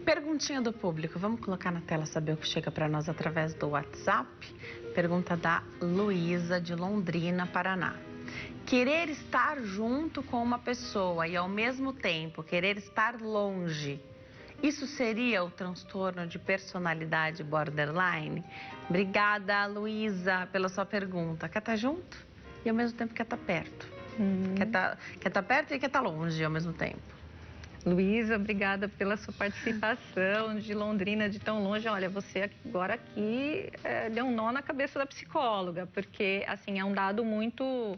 Perguntinha do público. Vamos colocar na tela, saber o que chega para nós através do WhatsApp. Pergunta da Luísa, de Londrina, Paraná. Querer estar junto com uma pessoa e, ao mesmo tempo, querer estar longe, isso seria o transtorno de personalidade borderline? Obrigada, Luísa, pela sua pergunta. Quer estar junto e, ao mesmo tempo, quer estar perto? Quer estar perto e quer estar longe ao mesmo tempo? Luísa, obrigada pela sua participação, de Londrina, de tão longe. Olha, você agora aqui deu um nó na cabeça da psicóloga, porque, assim, é um dado muito,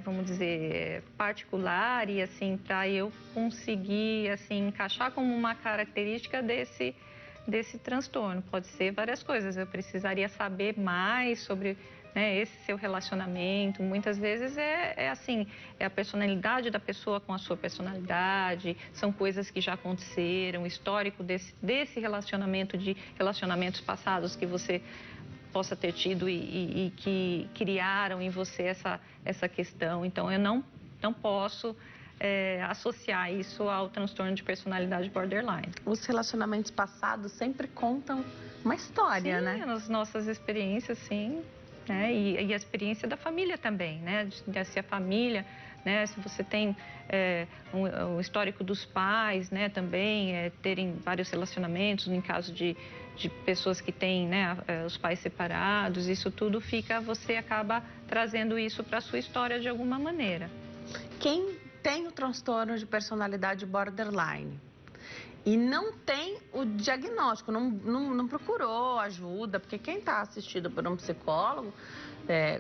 vamos dizer, particular e, assim, para eu conseguir, assim, encaixar como uma característica desse transtorno. Pode ser várias coisas, eu precisaria saber mais sobre, né, esse seu relacionamento. Muitas vezes assim, é a personalidade da pessoa com a sua personalidade, são coisas que já aconteceram, histórico desse relacionamento, de relacionamentos passados que você possa ter tido e que criaram em você essa questão. Então, eu não posso associar isso ao transtorno de personalidade borderline. Os relacionamentos passados sempre contam uma história, sim, né? Nas nossas experiências, sim. Né? E a experiência da família também, né? Se a família, né? Se você tem um histórico dos pais, né? Também terem vários relacionamentos, em caso de pessoas que têm, né? Os pais separados, isso tudo você acaba trazendo isso para a sua história de alguma maneira. Quem tem o transtorno de personalidade borderline e não tem o diagnóstico, não procurou ajuda, porque quem está assistido por um psicólogo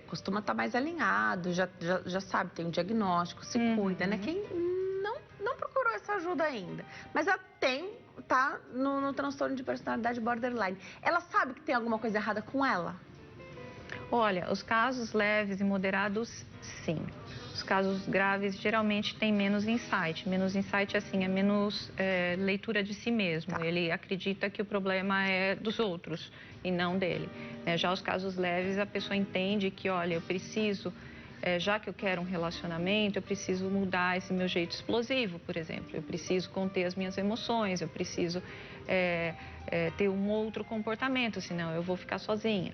costuma estar mais alinhado, já sabe, tem um diagnóstico, se cuida, né? Quem não procurou essa ajuda ainda, mas ela tá no transtorno de personalidade borderline. Ela sabe que tem alguma coisa errada com ela? Olha, os casos leves e moderados, sim. Os casos graves geralmente têm menos insight. Menos insight, assim, é menos leitura de si mesmo. Tá. Ele acredita que o problema é dos outros e não dele. Já os casos leves, a pessoa entende que, olha, eu preciso, já que eu quero um relacionamento, eu preciso mudar esse meu jeito explosivo, por exemplo. Eu preciso conter as minhas emoções, eu preciso ter um outro comportamento, senão eu vou ficar sozinha.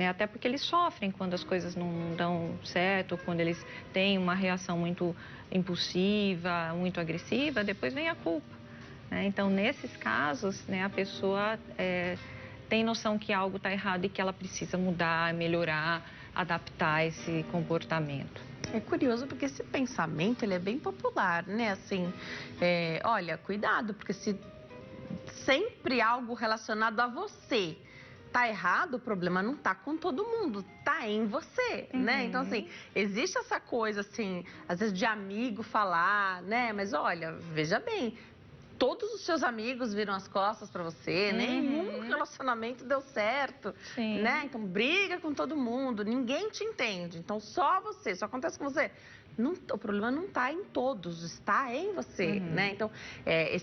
Até porque eles sofrem quando as coisas não dão certo, quando eles têm uma reação muito impulsiva, muito agressiva, depois vem a culpa. Então, nesses casos, a pessoa tem noção que algo está errado e que ela precisa mudar, melhorar, adaptar esse comportamento. É curioso porque esse pensamento, ele é bem popular, né? Assim, olha, cuidado, porque se sempre algo relacionado a você tá errado, o problema não tá com todo mundo, tá em você, né? Então, assim, existe essa coisa, assim, às vezes de amigo falar, né? Mas olha, veja bem, todos os seus amigos viram as costas pra você, nenhum relacionamento deu certo, Sim. né? Então, briga com todo mundo, ninguém te entende, então só você, só acontece com você. O problema não está em todos, está em você, né? Então,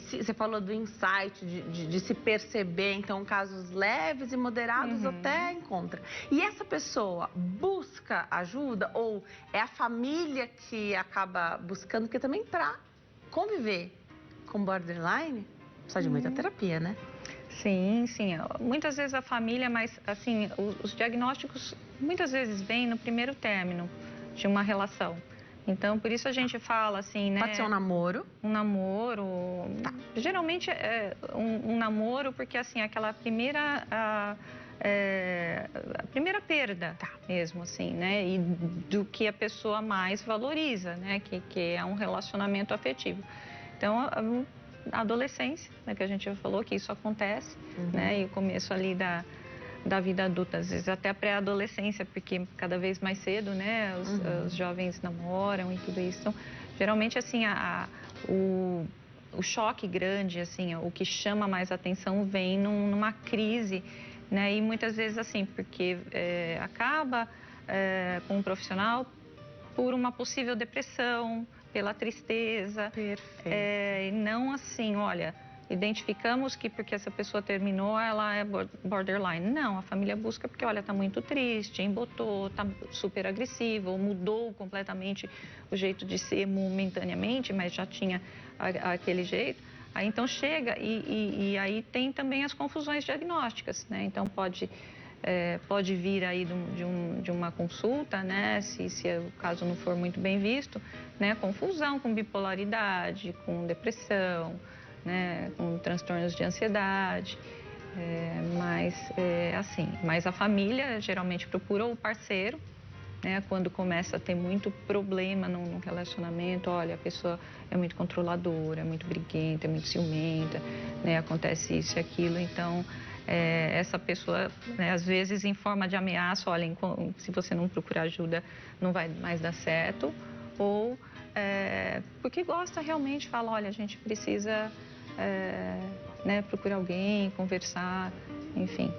você falou do insight, de se perceber, então, casos leves e moderados até encontra. E essa pessoa busca ajuda ou é a família que acaba buscando? Porque também para conviver com borderline, precisa de muita terapia, né? Sim, sim. Muitas vezes a família, mas assim, os diagnósticos muitas vezes vêm no primeiro término de uma relação. Então, por isso a gente fala assim, né? Pode ser um namoro. Um namoro. Tá. Geralmente é um namoro, porque assim, aquela primeira. A primeira perda mesmo, assim, né? E do que a pessoa mais valoriza, né? Que é um relacionamento afetivo. Então, a adolescência, né, que a gente já falou que isso acontece, né? E o começo ali da vida adulta, às vezes até a pré-adolescência, porque cada vez mais cedo, né, os jovens namoram e tudo isso. Então, geralmente, assim, o choque grande, assim, o que chama mais atenção vem numa crise, né? E muitas vezes, assim, porque acaba com um profissional por uma possível depressão, pela tristeza. Perfeito. E não assim, olha, identificamos que porque essa pessoa terminou, ela é borderline. Não, a família busca porque, olha, tá muito triste, embotou, tá super agressivo, mudou completamente o jeito de ser momentaneamente, mas já tinha aquele jeito. Aí então chega e aí tem também as confusões diagnósticas, né? Então pode vir aí de uma consulta, né? Se o caso não for muito bem visto, né? Confusão com bipolaridade, com depressão, né? Com transtornos de ansiedade. Mas a família geralmente procura o parceiro, né? Quando começa a ter muito problema no relacionamento, olha, a pessoa é muito controladora, é muito briguenta, é muito ciumenta, né? Acontece isso e aquilo, então essa pessoa, né, às vezes em forma de ameaça, olha, se você não procurar ajuda, não vai mais dar certo, ou porque gosta realmente, fala, olha, a gente precisa né, procurar alguém, conversar, enfim,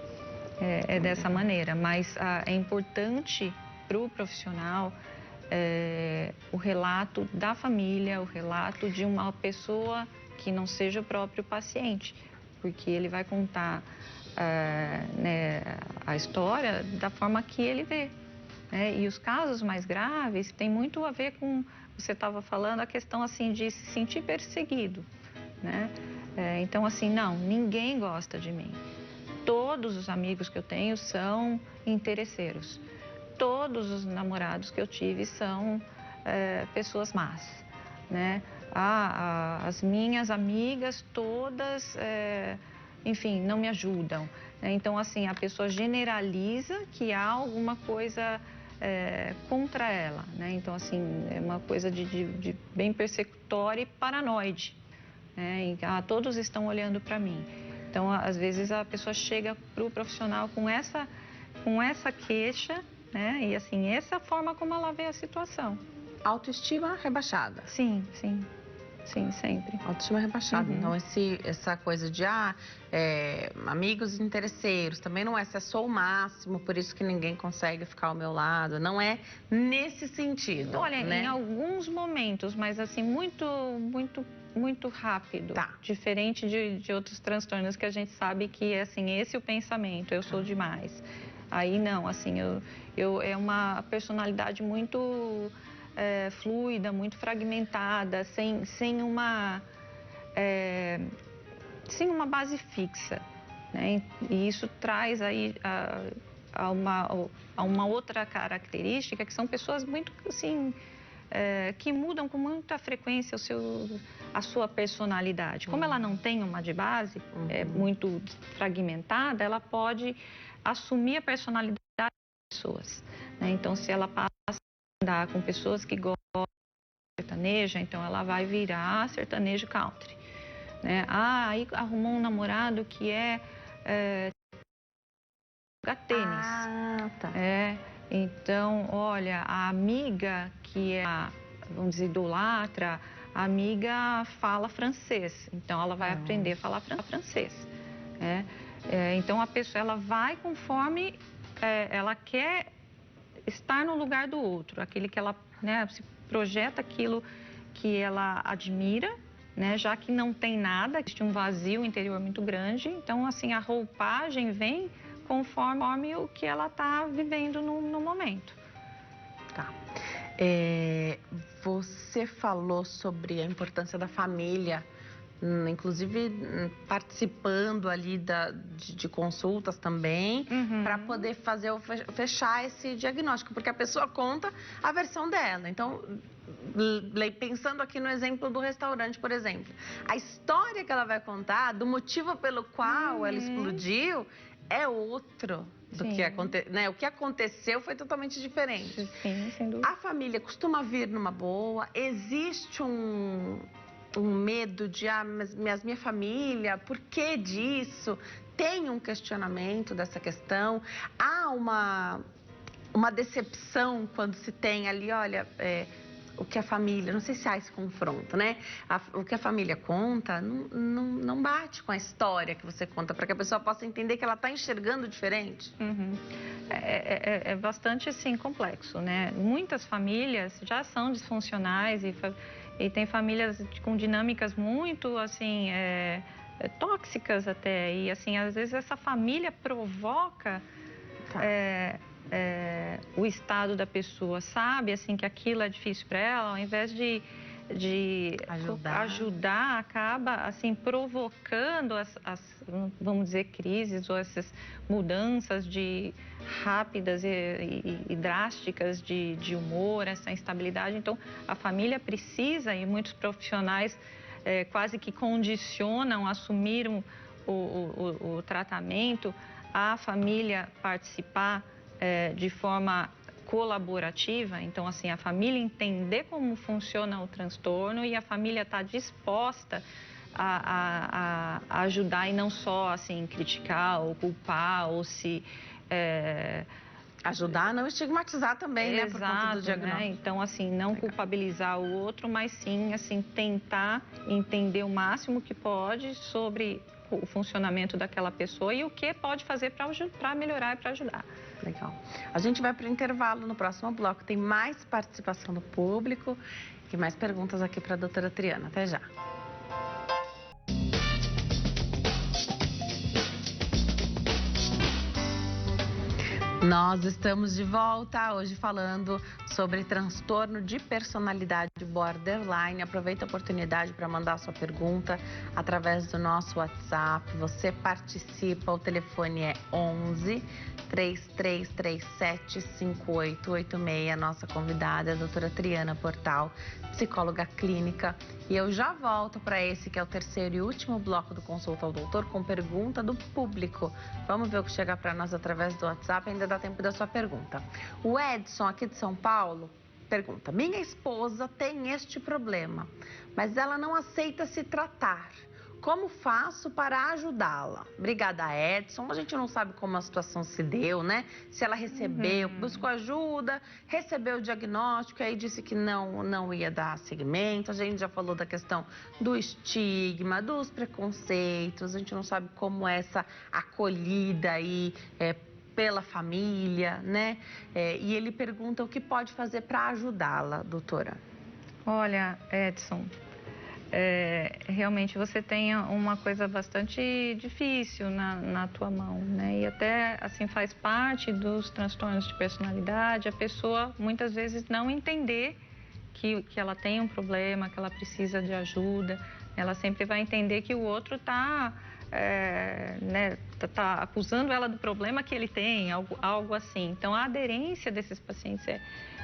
é dessa maneira, mas é importante para o profissional o relato da família, o relato de uma pessoa que não seja o próprio paciente, porque ele vai contar né, a história da forma que ele vê. Né? E os casos mais graves têm muito a ver com, você estava falando, a questão assim de se sentir perseguido. Né? Então, assim, não, ninguém gosta de mim. Todos os amigos que eu tenho são interesseiros. Todos os namorados que eu tive são pessoas más, né? As minhas amigas todas, enfim, não me ajudam. Né? Então, assim, a pessoa generaliza que há alguma coisa contra ela, né? Então, assim, é uma coisa de bem persecutória e paranoide. Né? Todos estão olhando para mim. Então, às vezes, a pessoa chega para o profissional com essa queixa, né? E assim, essa é a forma como ela vê a situação. Autoestima rebaixada. Sim, sim. Sim, sempre. Autoestima rebaixada. Então, essa coisa de, amigos interesseiros, também não é se eu sou o máximo, por isso que ninguém consegue ficar ao meu lado. Não é nesse sentido. Olha, né? Em alguns momentos, mas assim, muito rápido. Tá. Diferente de outros transtornos que a gente sabe que, assim, esse é o pensamento, eu sou demais. Aí não, assim, é uma personalidade muito fluida, muito fragmentada, sem uma base fixa. Né? E isso traz aí a uma outra característica, que são pessoas muito, assim, que mudam com muita frequência a sua personalidade. Como ela não tem uma de base muito fragmentada, ela pode assumir a personalidade das pessoas, né? Então, se ela passa a andar com pessoas que gostam de sertaneja, então ela vai virar sertanejo country, né? Aí arrumou um namorado que joga tênis. Tá. Então, olha, a amiga que vamos dizer, idolatra, a amiga fala francês, então ela vai aprender a falar francês. Então, a pessoa, ela vai conforme ela quer estar no lugar do outro, aquele que ela, né, se projeta aquilo que ela admira, né, já que não tem nada, existe um vazio interior muito grande, então, assim, a roupagem vem conforme o que ela está vivendo no momento. Tá. Você falou sobre a importância da família, inclusive participando ali de consultas também, para poder fechar esse diagnóstico, porque a pessoa conta a versão dela. Então, pensando aqui no exemplo do restaurante, por exemplo, a história que ela vai contar, do motivo pelo qual ela explodiu, é outro do que aconteceu, né? O que aconteceu foi totalmente diferente. Sim, sem dúvida. A família costuma vir numa boa, existe um medo de, mas minha família, por que disso? Tem um questionamento dessa questão, há uma decepção quando se tem ali, olha, o que a família, não sei se há esse confronto, né? O que a família conta não bate com a história que você conta, para que a pessoa possa entender que ela está enxergando diferente. É bastante, assim, complexo, né? Muitas famílias já são disfuncionais e tem famílias com dinâmicas muito, assim, tóxicas até. E, assim, às vezes essa família provoca o estado da pessoa, sabe, assim, que aquilo é difícil para ela, ao invés de ajudar, acaba, assim, provocando vamos dizer, crises ou essas mudanças rápidas e drásticas de humor, essa instabilidade. Então, a família precisa, e muitos profissionais quase que condicionam assumir o tratamento, a família participar de forma colaborativa. Então, assim, a família entender como funciona o transtorno e a família está disposta a ajudar e não só, assim, criticar ou culpar ou se... Ajudar a não estigmatizar também, né, por conta do diagnóstico. Né? Então, assim, não culpabilizar o outro, mas sim, assim, tentar entender o máximo que pode sobre o funcionamento daquela pessoa e o que pode fazer para melhorar e para ajudar. Legal. A gente vai para o intervalo. No próximo bloco tem mais participação do público e mais perguntas aqui para a doutora Triana. Até já. Nós estamos de volta hoje falando sobre transtorno de personalidade borderline. Aproveita a oportunidade para mandar sua pergunta através do nosso WhatsApp. Você participa, o telefone é 11 3337 5886. Nossa convidada é a doutora Triana Portal, psicóloga clínica. E eu já volto para esse que é o terceiro e último bloco do Consulta ao Doutor com pergunta do público. Vamos ver o que chega para nós através do WhatsApp, ainda dá tempo da sua pergunta. O Edson, aqui de São Paulo, pergunta: minha esposa tem este problema, mas ela não aceita se tratar. Como faço para ajudá-la? Obrigada, Edson. A gente não sabe como a situação se deu, né? Se ela recebeu, buscou ajuda, recebeu o diagnóstico, aí disse que não ia dar seguimento. A gente já falou da questão do estigma, dos preconceitos. A gente não sabe como essa acolhida aí pela família, né? E ele pergunta o que pode fazer para ajudá-la, doutora. Olha, Edson, realmente você tem uma coisa bastante difícil na tua mão, né? E até, assim, faz parte dos transtornos de personalidade a pessoa muitas vezes não entender que ela tem um problema, que ela precisa de ajuda. Ela sempre vai entender que o outro está acusando ela do problema que ele tem, algo assim. Então, a aderência desses pacientes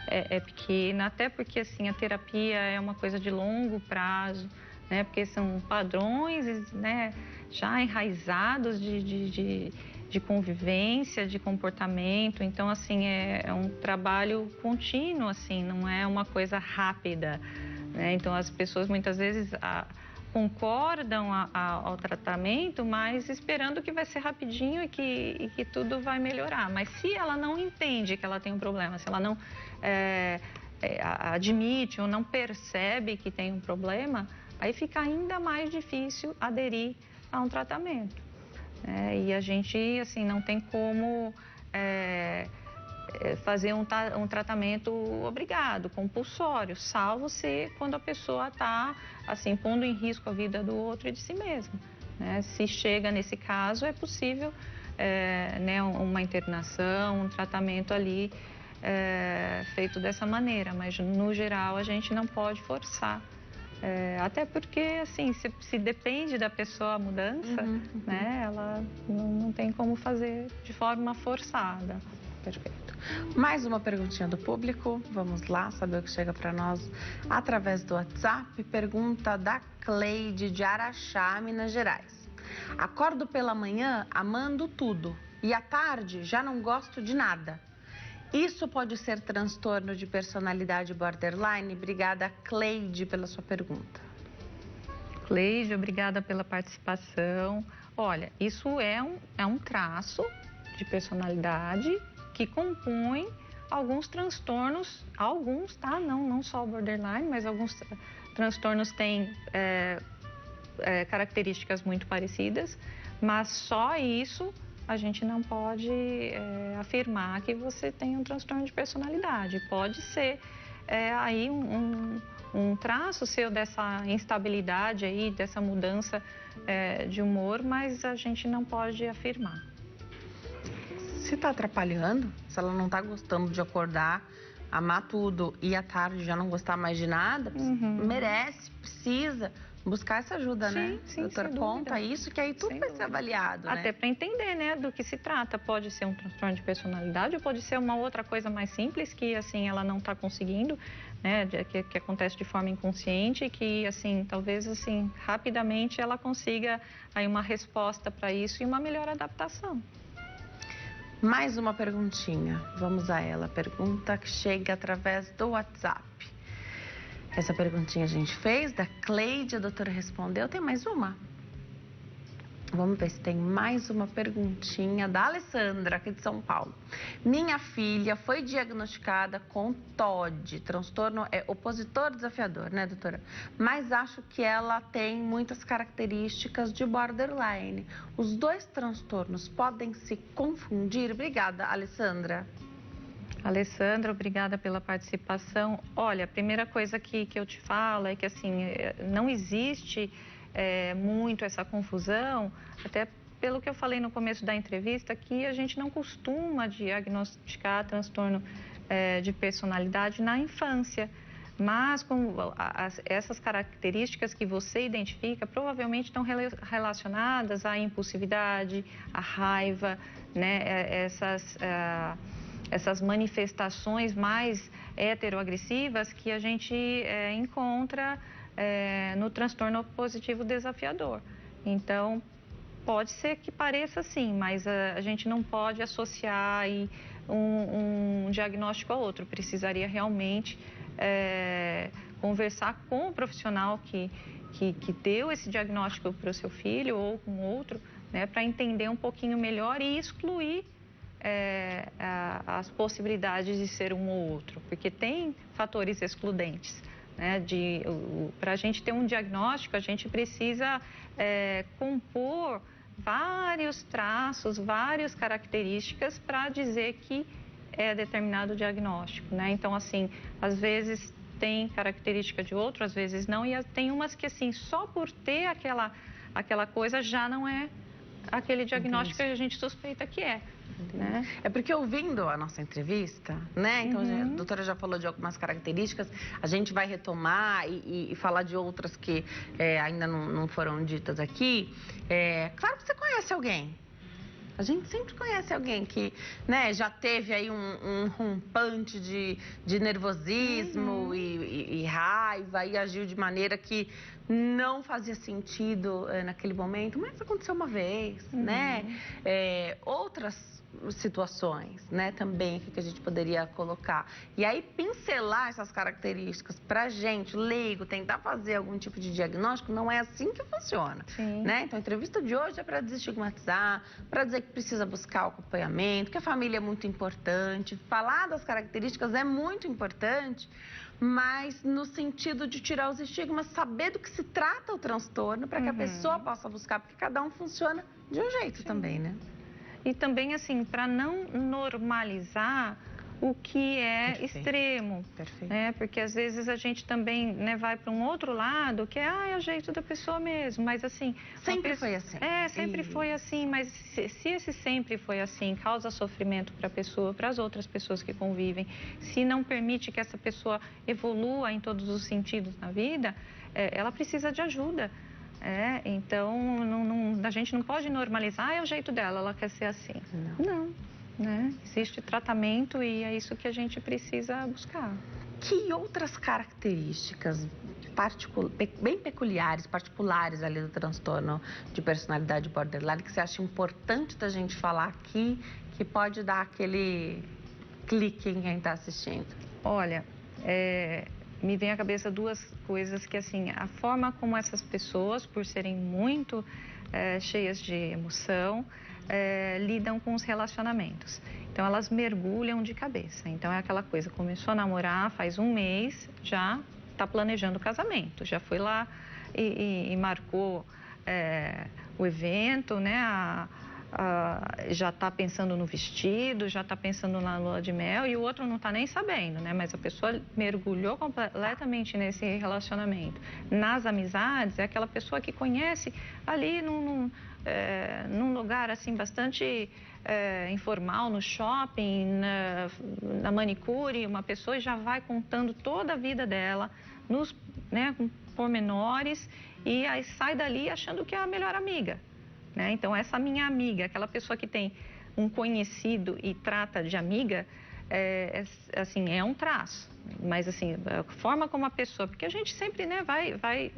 é pequena, até porque assim, a terapia é uma coisa de longo prazo, né? Porque são padrões, né, já enraizados de convivência, de comportamento. Então, assim, é um trabalho contínuo, assim, não é uma coisa rápida, né? Então, as pessoas muitas vezes concordam ao tratamento, mas esperando que vai ser rapidinho e que tudo vai melhorar. Mas se ela não entende que ela tem um problema, se ela não admite ou não percebe que tem um problema, aí fica ainda mais difícil aderir a um tratamento. E a gente, assim, não tem como fazer um tratamento obrigado, compulsório, salvo se quando a pessoa está, assim, pondo em risco a vida do outro e de si mesma, né? Se chega nesse caso, é possível, né, uma internação, um tratamento ali feito dessa maneira, mas no geral a gente não pode forçar. Até porque, assim, se depende da pessoa a mudança, né, ela não tem como fazer de forma forçada. Perfeito. Mais uma perguntinha do público. Vamos lá saber o que chega para nós através do WhatsApp. Pergunta da Cleide de Araxá, Minas Gerais. Acordo pela manhã amando tudo e à tarde já não gosto de nada. Isso pode ser transtorno de personalidade borderline? Obrigada, Cleide, pela sua pergunta. Cleide, obrigada pela participação. Olha, isso é um traço de personalidade que compõe alguns transtornos, tá? Não só o borderline, mas alguns transtornos têm características muito parecidas, mas só isso a gente não pode afirmar que você tem um transtorno de personalidade. Pode ser aí um traço seu dessa instabilidade aí, dessa mudança de humor, mas a gente não pode afirmar. Se está atrapalhando, se ela não está gostando de acordar, amar tudo e à tarde já não gostar mais de nada, merece, precisa buscar essa ajuda, né? Sim, doutora, conta isso, que aí tudo vai ser avaliado, até para entender, né, do que se trata. Pode ser um transtorno de personalidade ou pode ser uma outra coisa mais simples que, assim, ela não está conseguindo, né, que acontece de forma inconsciente e que, assim, talvez, assim, rapidamente ela consiga aí uma resposta para isso e uma melhor adaptação. Mais uma perguntinha, vamos a ela. Pergunta que chega através do WhatsApp. Essa perguntinha a gente fez, da Cleide, a doutora respondeu. Tem mais uma? Vamos ver se tem mais uma perguntinha da Alessandra, aqui de São Paulo. Minha filha foi diagnosticada com TOD, transtorno opositor desafiador, né, doutora? Mas acho que ela tem muitas características de borderline. Os dois transtornos podem se confundir? Obrigada, Alessandra. Alessandra, obrigada pela participação. Olha, a primeira coisa que eu te falo é que, assim, não existe muito essa confusão, até pelo que eu falei no começo da entrevista, que a gente não costuma diagnosticar transtorno de personalidade na infância. Mas essas características que você identifica provavelmente estão relacionadas à impulsividade, à raiva, né? Essas manifestações mais heteroagressivas que a gente encontra no transtorno positivo desafiador. Então, pode ser que pareça assim, mas a gente não pode associar aí um diagnóstico ao outro. Precisaria realmente conversar com o profissional que deu esse diagnóstico para o seu filho ou com outro, né, para entender um pouquinho melhor e excluir as possibilidades de ser um ou outro, porque tem fatores excludentes, né? Para a gente ter um diagnóstico, a gente precisa compor vários traços, várias características para dizer que é determinado diagnóstico, né? Então, assim, às vezes tem característica de outro, às vezes não, e tem umas que, assim, só por ter aquela coisa já não é aquele diagnóstico que a gente suspeita que é. Né? É porque ouvindo a nossa entrevista, né? Então, a doutora já falou de algumas características, a gente vai retomar e falar de outras que ainda não foram ditas aqui. Claro que você conhece alguém A gente sempre conhece alguém que, né, já teve aí um rompante de nervosismo e raiva e agiu de maneira que não fazia sentido naquele momento, mas aconteceu uma vez, né? Outras situações, né, também que a gente poderia colocar. E aí pincelar essas características pra gente, leigo, tentar fazer algum tipo de diagnóstico, não é assim que funciona, né? Então a entrevista de hoje é para desestigmatizar, para dizer que precisa buscar o acompanhamento, que a família é muito importante, falar das características é muito importante, mas no sentido de tirar os estigmas, saber do que se trata o transtorno para que a pessoa possa buscar, porque cada um funciona de um jeito também, né? E também, assim, para não normalizar o que é extremo, né? Porque às vezes a gente também, né, vai para um outro lado, que é o jeito da pessoa mesmo, mas assim... Sempre foi assim. Sempre foi assim, mas se esse sempre foi assim, causa sofrimento para a pessoa, para as outras pessoas que convivem, se não permite que essa pessoa evolua em todos os sentidos na vida, ela precisa de ajuda. Então, a gente não pode normalizar, é o jeito dela, ela quer ser assim. Não, né? Existe tratamento e é isso que a gente precisa buscar. Que outras características bem peculiares, particulares ali do transtorno de personalidade borderline que você acha importante da gente falar aqui, que pode dar aquele clique em quem está assistindo? Olha, me vem à cabeça duas coisas que, assim, a forma como essas pessoas, por serem muito cheias de emoção, lidam com os relacionamentos. Então, elas mergulham de cabeça. Então, é aquela coisa, começou a namorar faz um mês, já está planejando o casamento, já foi lá e marcou o evento, né? Já está pensando no vestido, já está pensando na lua de mel e o outro não está nem sabendo, né? Mas a pessoa mergulhou completamente nesse relacionamento. Nas amizades, é aquela pessoa que conhece ali num lugar assim bastante informal, no shopping, na manicure, uma pessoa já vai contando toda a vida dela, né, com pormenores, e aí sai dali achando que é a melhor amiga. Né? Então, essa minha amiga, aquela pessoa que tem um conhecido e trata de amiga, assim, é um traço. Mas, assim, a forma como a pessoa... Porque a gente sempre, né, vai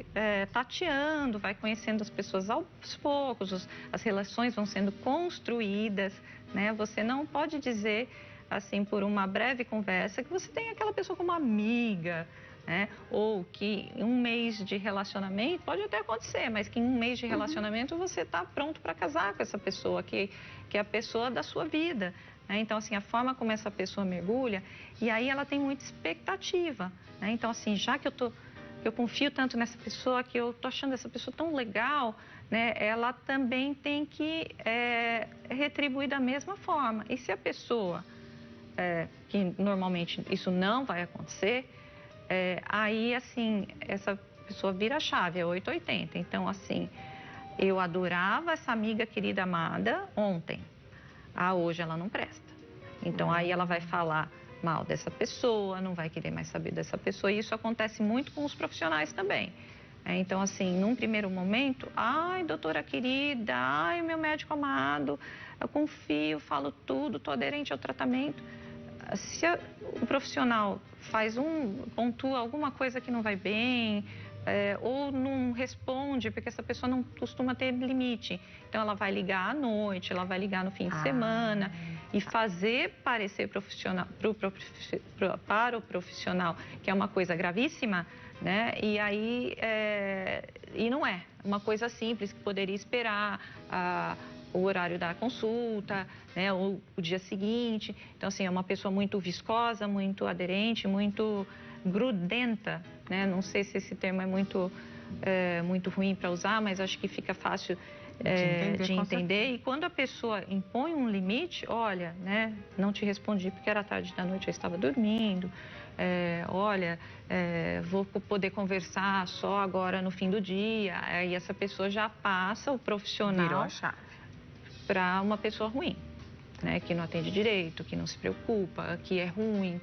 tateando, vai conhecendo as pessoas aos poucos, as relações vão sendo construídas, né? Você não pode dizer, assim, por uma breve conversa, que você tem aquela pessoa como amiga, né? Ou que em um mês de relacionamento, pode até acontecer, mas que em um mês de relacionamento você está pronto para casar com essa pessoa, que é a pessoa da sua vida. Né? Então, assim, a forma como essa pessoa mergulha, e aí ela tem muita expectativa. Né? Então, assim, já que eu confio tanto nessa pessoa, que eu estou achando essa pessoa tão legal, né? Ela também tem que retribuir da mesma forma. E se a pessoa, que normalmente isso não vai acontecer, aí, assim, essa pessoa vira a chave, é 880. Então, assim, eu adorava essa amiga querida amada ontem. Hoje ela não presta. Então, aí ela vai falar mal dessa pessoa, não vai querer mais saber dessa pessoa. E isso acontece muito com os profissionais também. Então, assim, num primeiro momento, ai, doutora querida, ai, meu médico amado, eu confio, falo tudo, estou aderente ao tratamento. Se o profissional pontua alguma coisa que não vai bem, ou não responde, porque essa pessoa não costuma ter limite. Então, ela vai ligar à noite, ela vai ligar no fim de semana e fazer parecer profissional, para o profissional, que é uma coisa gravíssima, né? E aí, e não é uma coisa simples que poderia esperar o horário da consulta, né, ou o dia seguinte. Então, assim, é uma pessoa muito viscosa, muito aderente, muito grudenta, né? Não sei se esse termo é muito ruim para usar, mas acho que fica fácil de entender. E quando a pessoa impõe um limite, olha, né, não te respondi porque era tarde da noite, eu estava dormindo, olha, vou poder conversar só agora no fim do dia. Aí essa pessoa já passa o profissional... Virou a chave. Para uma pessoa ruim, né? Que não atende direito, que não se preocupa, que é ruim,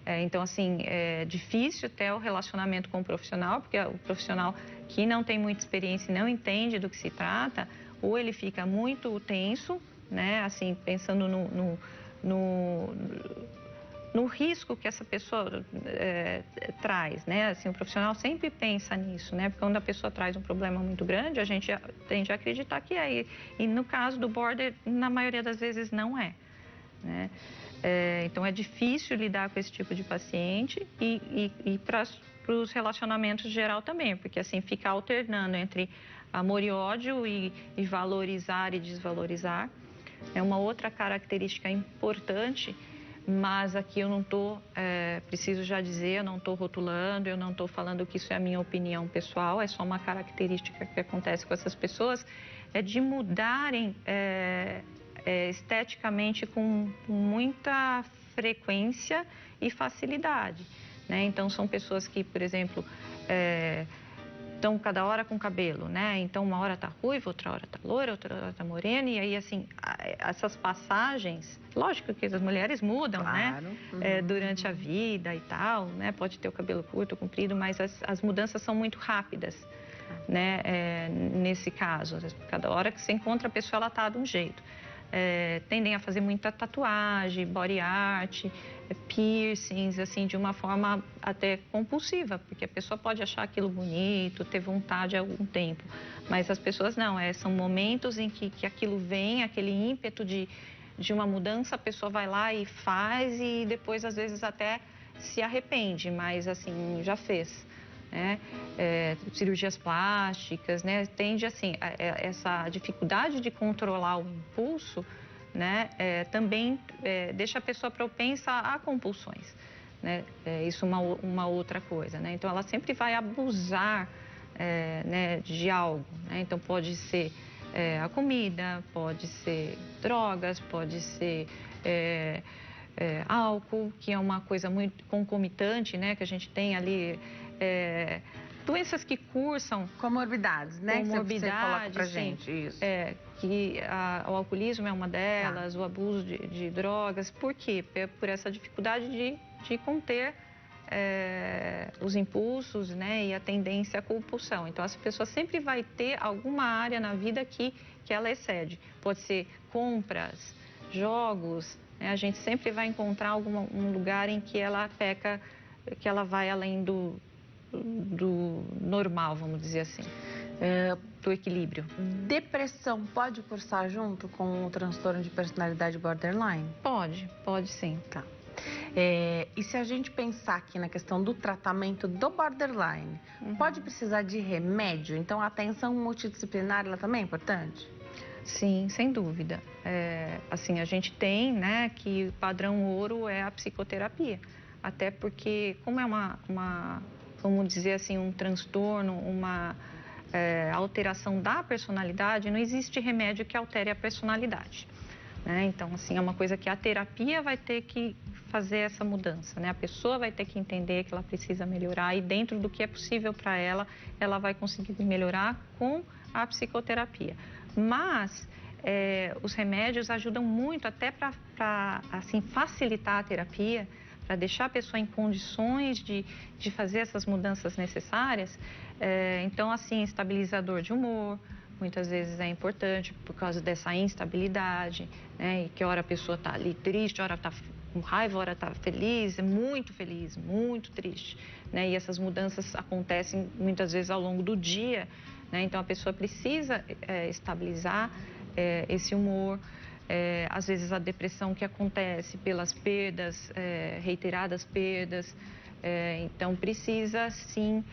então, assim, é difícil ter o relacionamento com o profissional, porque o profissional que não tem muita experiência e não entende do que se trata, ou ele fica muito tenso, né? Assim, pensando no risco que essa pessoa traz, né? Assim, o profissional sempre pensa nisso, né? Porque quando a pessoa traz um problema muito grande, a gente tende a acreditar que é. E no caso do border, na maioria das vezes não é, né? Então é difícil lidar com esse tipo de paciente e para os relacionamentos geral também, porque assim, fica alternando entre amor e ódio e valorizar e desvalorizar. É uma outra característica importante, mas aqui eu não estou, preciso já dizer, eu não estou rotulando, eu não estou falando que isso é a minha opinião pessoal, é só uma característica que acontece com essas pessoas, é de mudarem esteticamente com muita frequência e facilidade, né? Então, são pessoas que, por exemplo, estão cada hora com cabelo, né? Então, uma hora tá ruiva, outra hora tá loira, outra hora tá morena. E aí, assim, essas passagens... Lógico que as mulheres mudam, Claro. né? Durante a vida e tal, né? Pode ter o cabelo curto ou comprido, mas as mudanças são muito rápidas, né? Nesse caso, cada hora que você encontra a pessoa, ela tá de um jeito. Tendem a fazer muita tatuagem, body art, piercings, assim, de uma forma até compulsiva, porque a pessoa pode achar aquilo bonito, ter vontade há algum tempo, mas as pessoas não, são momentos em que aquilo vem, aquele ímpeto de uma mudança, a pessoa vai lá e faz e depois, às vezes, até se arrepende, mas, assim, já fez. Né? Cirurgias plásticas, né? Tende assim, essa dificuldade de controlar o impulso, né? Também deixa a pessoa propensa a compulsões, né? Isso é uma outra coisa, né? Então ela sempre vai abusar né, de algo, né? Então pode ser a comida, pode ser drogas, pode ser álcool, que é uma coisa muito concomitante, né? Que a gente tem ali doenças que cursam... Comorbidades, né? Comorbidades, que você coloca pra gente, isso. Que o alcoolismo é uma delas, o abuso de drogas. Por quê? Por essa dificuldade de conter os impulsos, né? E a tendência à compulsão. Então, essa pessoa sempre vai ter alguma área na vida que ela excede. Pode ser compras, jogos, né? A gente sempre vai encontrar um lugar em que ela peca, que ela vai além do normal, vamos dizer assim, do equilíbrio. Depressão pode cursar junto com o transtorno de personalidade borderline? Pode sim. Tá. E se a gente pensar aqui na questão do tratamento do borderline, pode precisar de remédio? Então, a atenção multidisciplinar, ela também é importante? Sim, sem dúvida. Assim, a gente tem, né, que o padrão ouro é a psicoterapia. Até porque, como é vamos dizer assim, um transtorno, uma alteração da personalidade, não existe remédio que altere a personalidade, né? Então, assim, é uma coisa que a terapia vai ter que fazer essa mudança, né? A pessoa vai ter que entender que ela precisa melhorar e dentro do que é possível para ela, ela vai conseguir melhorar com a psicoterapia. Mas os remédios ajudam muito até para assim, facilitar a terapia, para deixar a pessoa em condições de fazer essas mudanças necessárias. Então, assim, estabilizador de humor, muitas vezes é importante por causa dessa instabilidade, né? E que hora a pessoa está ali triste, hora está com raiva, hora está feliz, muito triste, né? E essas mudanças acontecem muitas vezes ao longo do dia, né? Então, a pessoa precisa estabilizar esse humor. Às vezes a depressão que acontece pelas perdas, reiteradas perdas, então precisa sim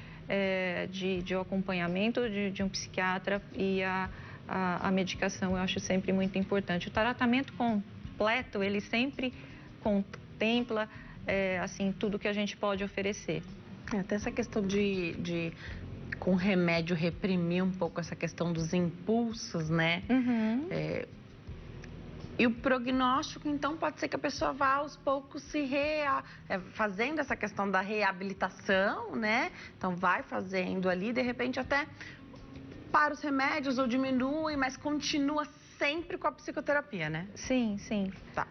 de um acompanhamento de um psiquiatra e a medicação eu acho sempre muito importante. O tratamento completo, ele sempre contempla assim, tudo que a gente pode oferecer. Até essa questão de com remédio reprimir um pouco essa questão dos impulsos, né? E o prognóstico, então, pode ser que a pessoa vá aos poucos fazendo essa questão da reabilitação, né? Então, vai fazendo ali, de repente até para os remédios ou diminui, mas continua sempre com a psicoterapia, né? Sim. Tá.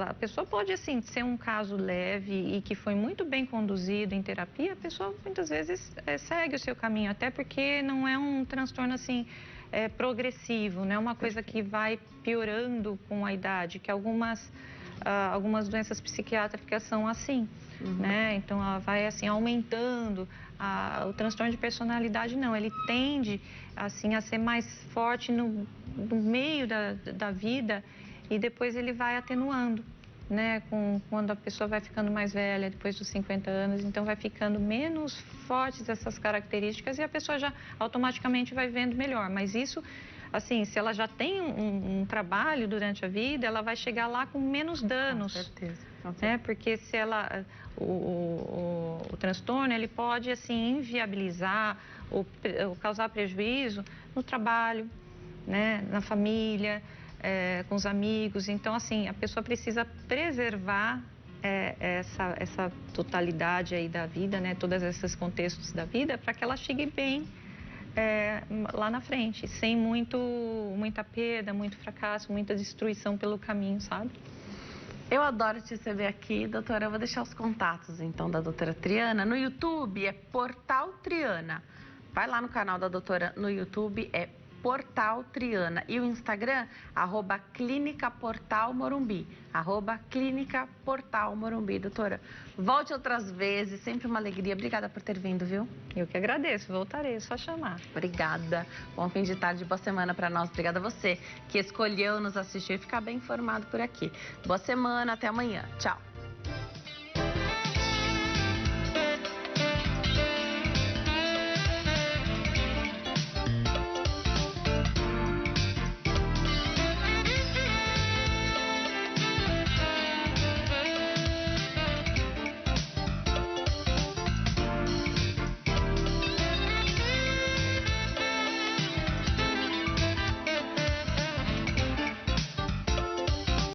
A pessoa pode, assim, ser um caso leve e que foi muito bem conduzido em terapia, a pessoa muitas vezes segue o seu caminho, até porque não é um transtorno, assim, progressivo, não é uma coisa que vai piorando com a idade, que algumas doenças psiquiátricas são assim, né? Então, ela vai assim aumentando. O transtorno de personalidade não, ele tende assim a ser mais forte no meio da vida e depois ele vai atenuando, né? Quando a pessoa vai ficando mais velha, depois dos 50 anos, então vai ficando menos fortes essas características e a pessoa já automaticamente vai vendo melhor. Mas isso, assim, se ela já tem um trabalho durante a vida, ela vai chegar lá com menos danos. Com certeza. Né? Porque se ela, o transtorno, ele pode, assim, inviabilizar ou causar prejuízo no trabalho, né? Na família, com os amigos. Então, assim, a pessoa precisa preservar essa totalidade aí da vida, né? Todos esses contextos da vida, para que ela chegue bem lá na frente, sem muita perda, muito fracasso, muita destruição pelo caminho, sabe? Eu adoro te receber aqui, doutora. Eu vou deixar os contatos, então, da doutora Triana. No YouTube é Portal Triana. Vai lá no canal da doutora no YouTube, é Portal Triana. E o Instagram, @Clínica Portal Morumbi. @Clínica Portal Morumbi. Doutora, volte outras vezes, sempre uma alegria. Obrigada por ter vindo, viu? Eu que agradeço, voltarei, é só chamar. Obrigada. Bom fim de tarde, boa semana para nós. Obrigada a você que escolheu nos assistir e ficar bem informado por aqui. Boa semana, até amanhã. Tchau.